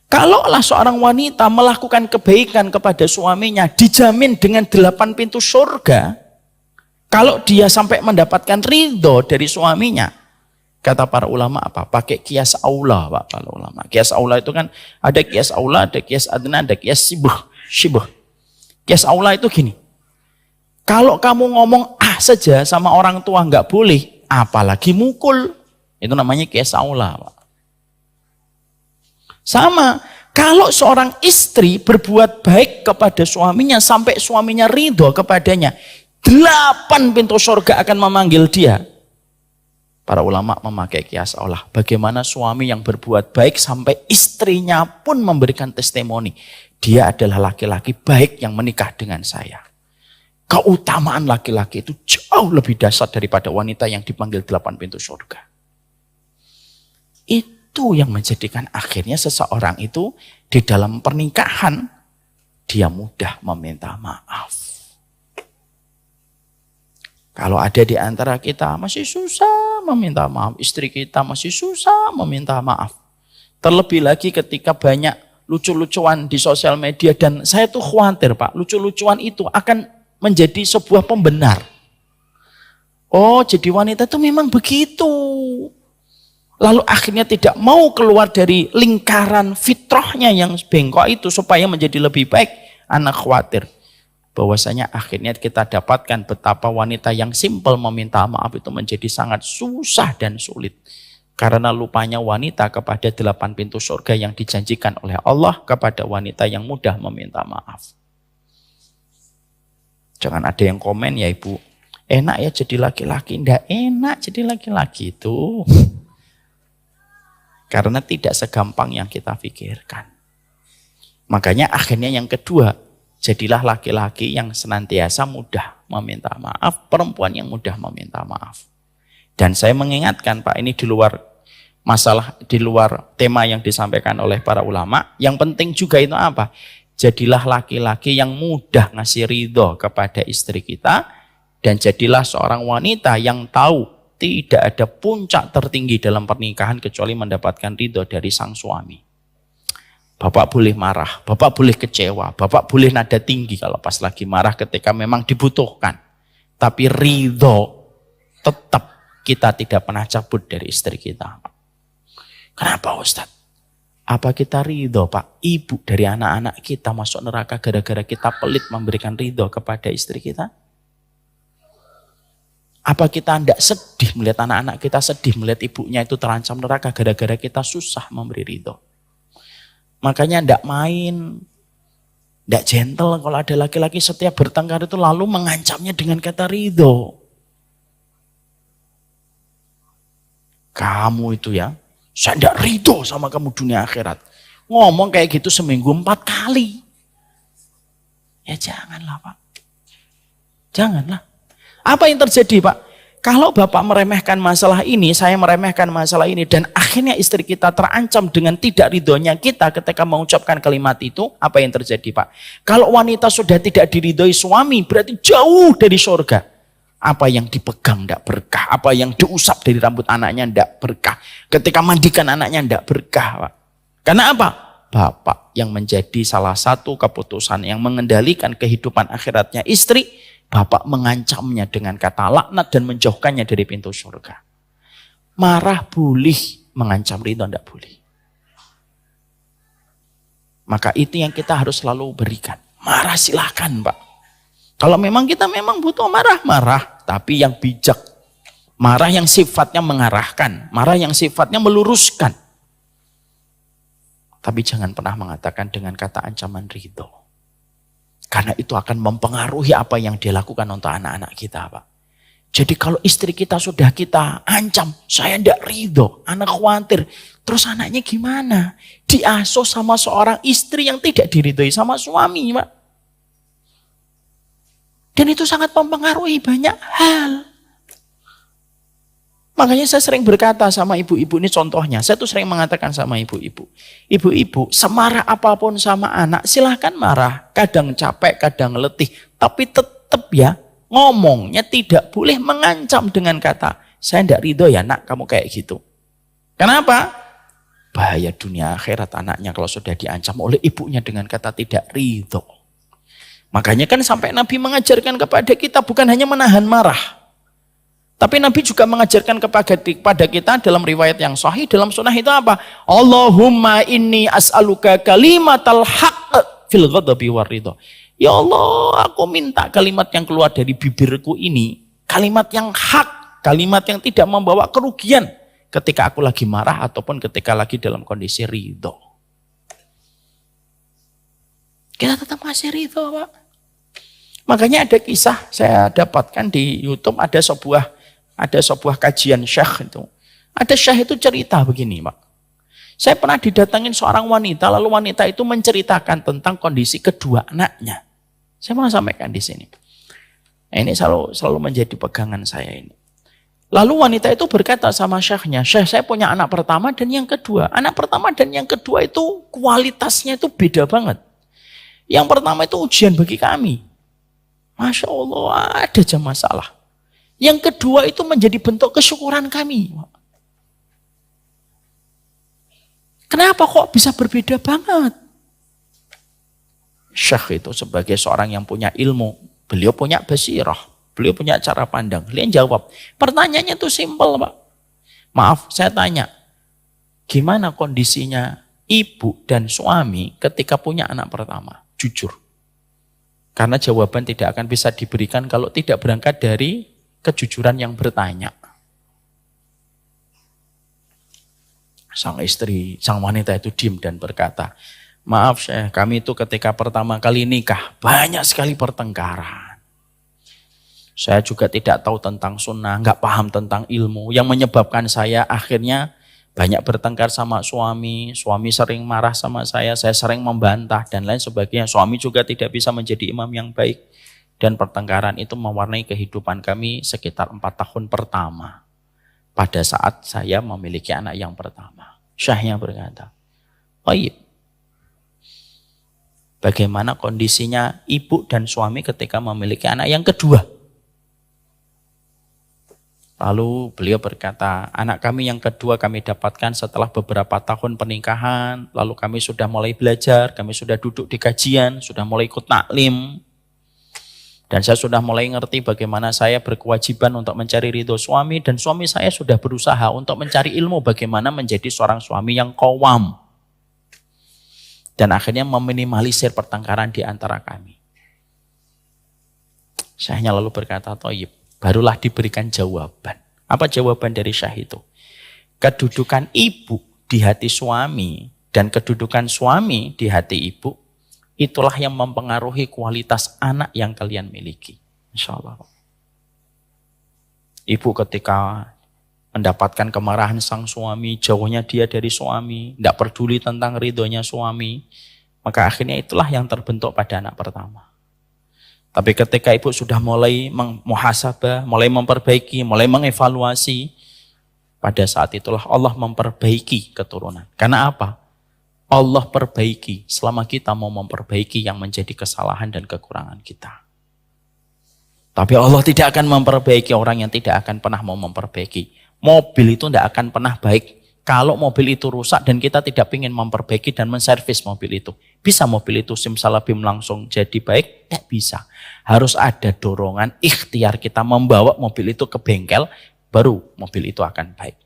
Kalaulah seorang wanita melakukan kebaikan kepada suaminya, dijamin dengan 8 pintu surga. Kalau dia sampai mendapatkan ridho dari suaminya, kata para ulama apa? Pakai kias aula, Pak, para ulama. Kias aula itu kan ada kias aula, ada kias adna, ada kias syibah. Kias aula itu gini. Kalau kamu ngomong saja sama orang tua nggak boleh, apalagi mukul. Itu namanya kias aula, Pak. Sama, kalau seorang istri berbuat baik kepada suaminya sampai suaminya ridho kepadanya, 8 pintu surga akan memanggil dia. Para ulama memakai kias Allah. Bagaimana suami yang berbuat baik sampai istrinya pun memberikan testimoni. Dia adalah laki-laki baik yang menikah dengan saya. Keutamaan laki-laki itu jauh lebih dahsyat daripada wanita yang dipanggil 8 pintu surga. Itu yang menjadikan akhirnya seseorang itu di dalam pernikahan dia mudah meminta maaf. Kalau ada di antara kita masih susah meminta maaf, istri kita masih susah meminta maaf. Terlebih lagi ketika banyak lucu-lucuan di sosial media dan saya tuh khawatir Pak, lucu-lucuan itu akan menjadi sebuah pembenar. Oh, jadi wanita itu memang begitu. Lalu akhirnya tidak mau keluar dari lingkaran fitrahnya yang bengkok itu supaya menjadi lebih baik. Anak khawatir bahwasanya akhirnya kita dapatkan betapa wanita yang simpel meminta maaf itu menjadi sangat susah dan sulit. Karena lupanya wanita kepada 8 pintu surga yang dijanjikan oleh Allah kepada wanita yang mudah meminta maaf. Jangan ada yang komen, ya ibu, enak ya jadi laki-laki. Nggak enak jadi laki-laki itu. Karena tidak segampang yang kita pikirkan. Makanya akhirnya yang kedua, jadilah laki-laki yang senantiasa mudah meminta maaf, perempuan yang mudah meminta maaf. Dan saya mengingatkan Pak, ini di luar masalah, di luar tema yang disampaikan oleh para ulama, yang penting juga itu apa? Jadilah laki-laki yang mudah ngasih ridho kepada istri kita, dan jadilah seorang wanita yang tahu tidak ada puncak tertinggi dalam pernikahan kecuali mendapatkan ridho dari sang suami. Bapak boleh marah, bapak boleh kecewa, bapak boleh nada tinggi kalau pas lagi marah ketika memang dibutuhkan. Tapi ridho tetap kita tidak pernah cabut dari istri kita. Kenapa Ustadz? Apa kita ridho Pak? Ibu dari anak-anak kita masuk neraka gara-gara kita pelit memberikan ridho kepada istri kita? Apa kita tidak sedih melihat anak-anak kita sedih melihat ibunya itu terancam neraka gara-gara kita susah memberi ridho? Makanya tidak main, tidak gentle kalau ada laki-laki setiap bertengkar itu lalu mengancamnya dengan kata ridho. Kamu itu ya, saya tidak ridho sama kamu dunia akhirat. Ngomong kayak gitu seminggu 4 kali. Ya janganlah Pak. Janganlah. Apa yang terjadi Pak? Kalau Bapak meremehkan masalah ini, saya meremehkan masalah ini, dan akhirnya istri kita terancam dengan tidak ridhonya kita ketika mengucapkan kalimat itu, apa yang terjadi Pak? Kalau wanita sudah tidak diridhoi suami, berarti jauh dari surga. Apa yang dipegang tidak berkah, apa yang diusap dari rambut anaknya tidak berkah. Ketika mandikan anaknya tidak berkah Pak. Karena apa? Bapak yang menjadi salah satu keputusan yang mengendalikan kehidupan akhiratnya istri, Bapak mengancamnya dengan kata laknat dan menjauhkannya dari pintu surga. Marah boleh, mengancam ridho tidak boleh. Maka itu yang kita harus selalu berikan. Marah silakan Pak. Kalau memang kita memang butuh marah-marah, tapi yang bijak. Marah yang sifatnya mengarahkan, marah yang sifatnya meluruskan. Tapi jangan pernah mengatakan dengan kata ancaman ridho. Karena itu akan mempengaruhi apa yang dia lakukan untuk anak-anak kita Pak. Jadi kalau istri kita sudah kita ancam, saya tidak ridho, anak khawatir. Terus anaknya gimana? Diasuh sama seorang istri yang tidak diridhoi sama suami Pak. Dan itu sangat mempengaruhi banyak hal. Makanya saya sering berkata sama ibu-ibu, ini contohnya, saya tuh sering mengatakan sama ibu-ibu. Ibu-ibu, semarah apapun sama anak, silahkan marah. Kadang capek, kadang letih. Tapi tetap ya, ngomongnya tidak boleh mengancam dengan kata, saya tidak ridho ya nak, kamu kayak gitu. Kenapa? Bahaya dunia akhirat anaknya kalau sudah diancam oleh ibunya dengan kata tidak ridho. Makanya kan sampai Nabi mengajarkan kepada kita bukan hanya menahan marah. Tapi Nabi juga mengajarkan kepada kita dalam riwayat yang sahih, dalam sunnah itu apa? Allahumma inni as'aluka kalimatal haqq fil ghadabi war ridha. Ya Allah, aku minta kalimat yang keluar dari bibirku ini, kalimat yang hak, kalimat yang tidak membawa kerugian ketika aku lagi marah ataupun ketika lagi dalam kondisi ridho. Kita tetap masih ridho Pak. Makanya ada kisah saya dapatkan di YouTube, ada sebuah kajian syekh itu. Ada syekh itu cerita begini Pak. Saya pernah didatangin seorang wanita, lalu wanita itu menceritakan tentang kondisi kedua anaknya. Saya mau sampaikan di sini. Ini selalu menjadi pegangan saya ini. Lalu wanita itu berkata sama syekhnya, Syekh saya punya anak pertama dan yang kedua. Anak pertama dan yang kedua itu kualitasnya itu beda banget. Yang pertama itu ujian bagi kami. Masya Allah, ada aja masalah. Yang kedua itu menjadi bentuk kesyukuran kami. Kenapa kok bisa berbeda banget? Syekh itu sebagai seorang yang punya ilmu, beliau punya basirah. Beliau punya cara pandang. Beliau jawab, pertanyaannya tuh simpel Pak. Maaf, saya tanya, gimana kondisinya ibu dan suami ketika punya anak pertama? Jujur. Karena jawaban tidak akan bisa diberikan kalau tidak berangkat dari kejujuran yang bertanya. Sang istri, sang wanita itu diam dan berkata, maaf Syekh, kami itu ketika pertama kali nikah, banyak sekali pertengkaran. Saya juga tidak tahu tentang sunnah, nggak paham tentang ilmu. Yang menyebabkan saya akhirnya banyak bertengkar sama suami sering marah sama saya sering membantah dan lain sebagainya. Suami juga tidak bisa menjadi imam yang baik. Dan pertengkaran itu mewarnai kehidupan kami sekitar 4 tahun pertama. Pada saat saya memiliki anak yang pertama. Syekhnya berkata, baik. Bagaimana kondisinya ibu dan suami ketika memiliki anak yang kedua? Lalu beliau berkata, anak kami yang kedua kami dapatkan setelah beberapa tahun pernikahan, lalu kami sudah mulai belajar, kami sudah duduk di kajian, sudah mulai ikut taklim, dan saya sudah mulai ngerti bagaimana saya berkewajiban untuk mencari ridho suami, dan suami saya sudah berusaha untuk mencari ilmu bagaimana menjadi seorang suami yang qawwam. Dan akhirnya meminimalisir pertengkaran di antara kami. Syekhnya lalu berkata, Thayyib. Barulah diberikan jawaban. Apa jawaban dari Syekh itu? Kedudukan ibu di hati suami dan kedudukan suami di hati ibu, itulah yang mempengaruhi kualitas anak yang kalian miliki. Insya Allah. Ibu ketika mendapatkan kemarahan sang suami, jauhnya dia dari suami, tidak peduli tentang ridhonya suami, maka akhirnya itulah yang terbentuk pada anak pertama. Tapi ketika ibu sudah mulai muhasabah, mulai memperbaiki, mulai mengevaluasi, pada saat itulah Allah memperbaiki keturunan. Karena apa? Allah perbaiki selama kita mau memperbaiki yang menjadi kesalahan dan kekurangan kita. Tapi Allah tidak akan memperbaiki orang yang tidak akan pernah mau memperbaiki. Mobil itu tidak akan pernah baik kalau mobil itu rusak dan kita tidak ingin memperbaiki dan menservis mobil itu. Bisa mobil itu simsalabim langsung jadi baik? Tidak bisa. Harus ada dorongan ikhtiar kita membawa mobil itu ke bengkel, baru mobil itu akan baik.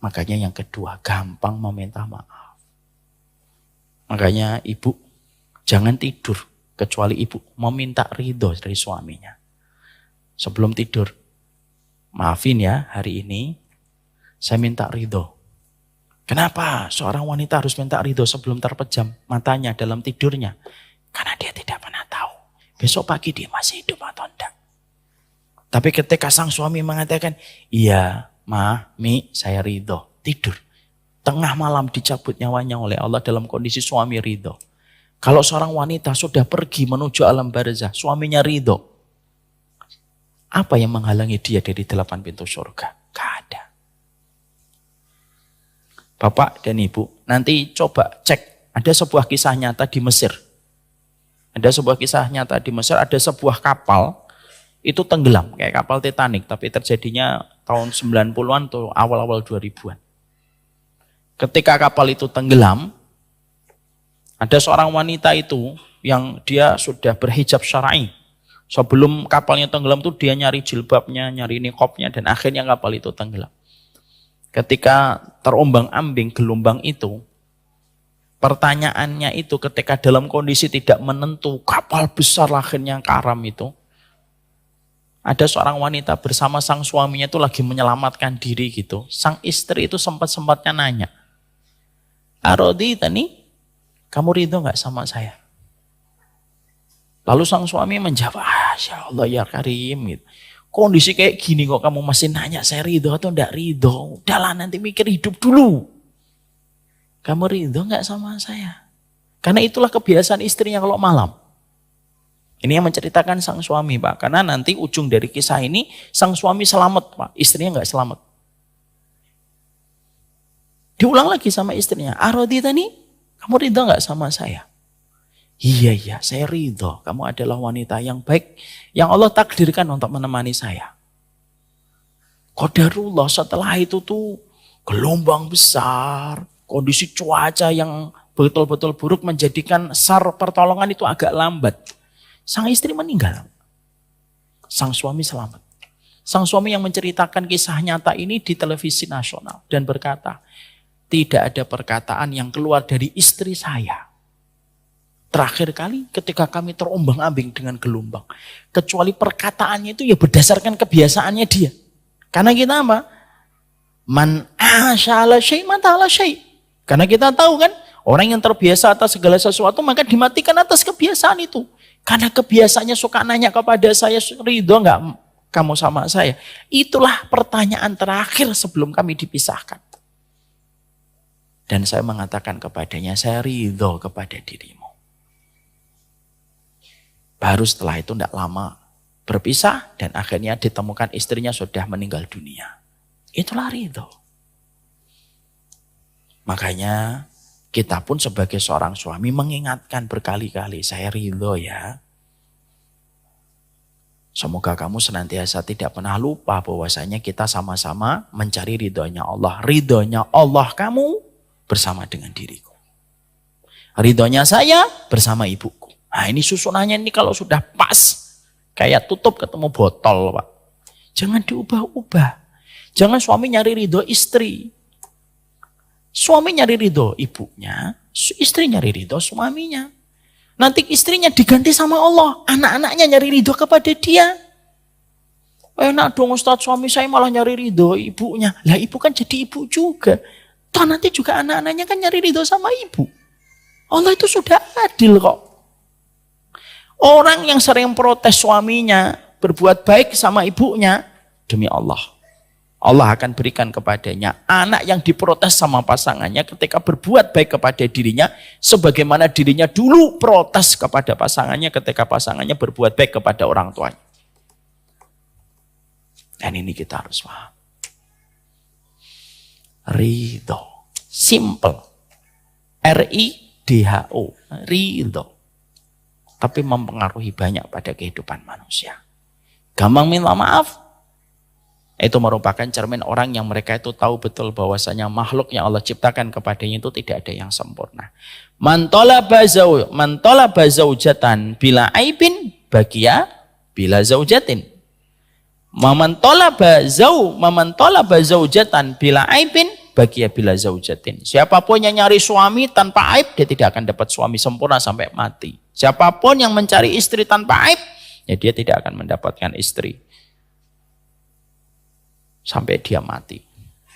Makanya yang kedua, gampang meminta maaf. Makanya ibu jangan tidur kecuali ibu meminta ridho dari suaminya. Sebelum tidur, maafin ya hari ini saya minta ridho. Kenapa seorang wanita harus minta ridho sebelum terpejam matanya dalam tidurnya? Karena dia tidak pernah tahu besok pagi dia masih hidup atau enggak. Tapi ketika sang suami mengatakan, iya ma, mi, saya ridho, tidur. Tengah malam dicabut nyawanya oleh Allah dalam kondisi suami ridho. Kalau seorang wanita sudah pergi menuju alam barzah, suaminya ridho. Apa yang menghalangi dia dari 8 pintu surga? Gak ada. Bapak dan Ibu, nanti coba cek. Ada sebuah kisah nyata di Mesir. Ada sebuah kisah nyata di Mesir, ada sebuah kapal itu tenggelam, kayak kapal Titanic, tapi terjadinya tahun 90-an atau awal-awal 2000-an. Ketika kapal itu tenggelam, ada seorang wanita itu yang dia sudah berhijab syar'i. Sebelum kapalnya tenggelam tuh dia nyari jilbabnya, nyari niqabnya, dan akhirnya kapal itu tenggelam. Ketika terombang-ambing gelombang itu, pertanyaannya itu ketika dalam kondisi tidak menentu, kapal besar akhirnya karam itu, ada seorang wanita bersama sang suaminya itu lagi menyelamatkan diri gitu. Sang istri itu sempat-sempatnya nanya, Arodi tani, kamu ridho gak sama saya? Lalu sang suami menjawab, Masya Allah ya Karim. Gitu. Kondisi kayak gini kok kamu masih nanya saya ridho atau enggak ridho. Udahlah nanti mikir hidup dulu. Kamu ridho gak sama saya? Karena itulah kebiasaan istrinya kalau malam. Ini yang menceritakan sang suami Pak. Karena nanti ujung dari kisah ini, sang suami selamat Pak. Istrinya gak selamat. Diulang lagi sama istrinya. Arodi tani, kamu ridho gak sama saya? Iya, saya ridho. Kamu adalah wanita yang baik, yang Allah takdirkan untuk menemani saya. Qadarullah setelah itu tuh gelombang besar, kondisi cuaca yang betul-betul buruk menjadikan sar pertolongan itu agak lambat. Sang istri meninggal. Sang suami selamat. Sang suami yang menceritakan kisah nyata ini di televisi nasional dan berkata, tidak ada perkataan yang keluar dari istri saya terakhir kali ketika kami terombang-ambing dengan gelombang. Kecuali perkataannya itu ya berdasarkan kebiasaannya dia. Karena kita apa? Man asya'ala syai' mata'ala syai'. Karena kita tahu kan, orang yang terbiasa atas segala sesuatu maka dimatikan atas kebiasaan itu. Karena kebiasaannya suka nanya kepada saya, ridho enggak kamu sama saya? Itulah pertanyaan terakhir sebelum kami dipisahkan. Dan saya mengatakan kepadanya, saya ridho kepada dirimu. Baru setelah itu tidak lama berpisah dan akhirnya ditemukan istrinya sudah meninggal dunia. Itulah ridho. Makanya kita pun sebagai seorang suami mengingatkan berkali-kali, saya ridho ya. Semoga kamu senantiasa tidak pernah lupa bahwasanya kita sama-sama mencari ridhonya Allah. Ridhonya Allah kamu bersama dengan diriku. Ridhonya saya bersama ibuku. Nah ini susunannya ini kalau sudah pas. Kayak tutup ketemu botol Pak. Jangan diubah-ubah. Jangan suami nyari ridho istri. Suami nyari ridho ibunya. Istri nyari ridho suaminya. Nanti istrinya diganti sama Allah. Anak-anaknya nyari ridho kepada dia. Enak dong Ustadz, suami saya malah nyari ridho ibunya. Lah ibu kan jadi ibu juga. Toh nanti juga anak-anaknya kan nyari ridho sama ibu. Allah itu sudah adil kok. Orang yang sering protes suaminya berbuat baik sama ibunya, demi Allah. Allah akan berikan kepadanya anak yang diprotes sama pasangannya ketika berbuat baik kepada dirinya, sebagaimana dirinya dulu protes kepada pasangannya ketika pasangannya berbuat baik kepada orang tuanya. Dan ini kita harus paham. Ridho. Simple. R-I-D-H-O. Ridho. Tapi mempengaruhi banyak pada kehidupan manusia. Gampang minta maaf. Itu merupakan cermin orang yang mereka itu tahu betul bahwasanya makhluk yang Allah ciptakan kepadanya itu tidak ada yang sempurna. Man talaba zaujatan bila aibin bagia bila zaujatin. Man talaba zaujatan bila aibin bagia bila zaujatin. Siapapun yang nyari suami tanpa aib, dia tidak akan dapat suami sempurna sampai mati. Siapapun yang mencari istri tanpa aib, ya dia tidak akan mendapatkan istri sampai dia mati.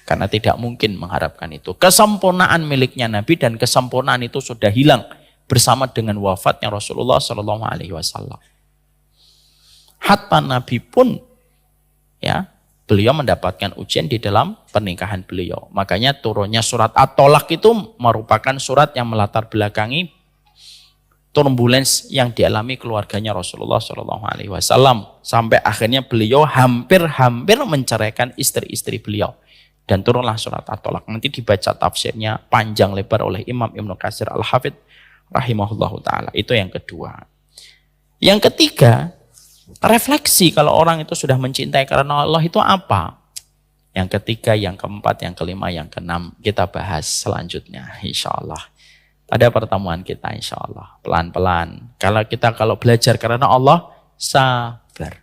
Karena tidak mungkin mengharapkan itu. Kesempurnaan miliknya Nabi dan kesempurnaan itu sudah hilang bersama dengan wafatnya Rasulullah SAW. Hatta Nabi pun ya beliau mendapatkan ujian di dalam pernikahan beliau. Makanya turunnya surat At-Tolak itu merupakan surat yang melatar belakangi turbulence yang dialami keluarganya Rasulullah SAW. Sampai akhirnya beliau hampir menceraikan istri-istri beliau. Dan turunlah surat At-Tolak. Nanti dibaca tafsirnya panjang lebar oleh Imam Ibnu Katsir Al-Hafidh rahimahullahu ta'ala. Itu yang kedua. Yang ketiga, refleksi kalau orang itu sudah mencintai karena Allah itu apa? Yang ketiga, yang keempat, yang kelima, yang keenam kita bahas selanjutnya insya Allah. Pada pertemuan kita insya Allah. Pelan-pelan. Kalau belajar karena Allah, sabar.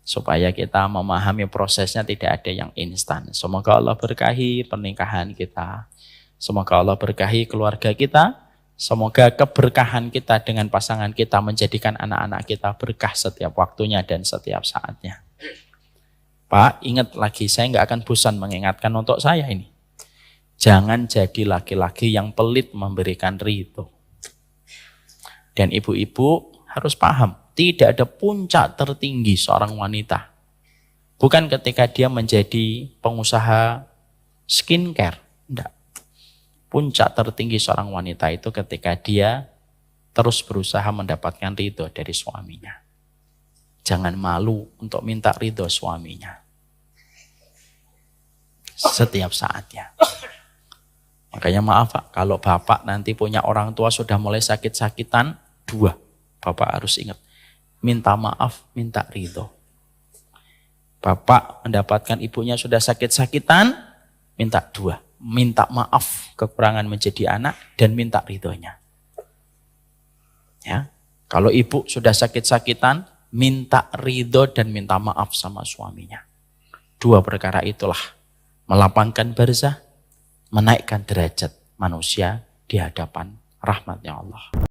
Supaya kita memahami prosesnya tidak ada yang instan. Semoga Allah berkahi pernikahan kita. Semoga Allah berkahi keluarga kita. Semoga keberkahan kita dengan pasangan kita menjadikan anak-anak kita berkah setiap waktunya dan setiap saatnya. Pak, ingat lagi, saya nggak akan bosan mengingatkan untuk saya ini. Jangan jadi laki-laki yang pelit memberikan ridho. Dan ibu-ibu harus paham, tidak ada puncak tertinggi seorang wanita. Bukan ketika dia menjadi pengusaha skincare. Enggak. Puncak tertinggi seorang wanita itu ketika dia terus berusaha mendapatkan ridho dari suaminya. Jangan malu untuk minta ridho suaminya. Setiap saatnya. Makanya maaf Pak, kalau Bapak nanti punya orang tua sudah mulai sakit-sakitan, dua. Bapak harus ingat, minta maaf, minta ridho. Bapak mendapatkan ibunya sudah sakit-sakitan, minta dua. Minta maaf kekurangan menjadi anak dan minta ridhonya. Ya, kalau ibu sudah sakit-sakitan, minta ridho dan minta maaf sama suaminya. Dua perkara itulah melapangkan barzah, menaikkan derajat manusia di hadapan rahmatnya Allah.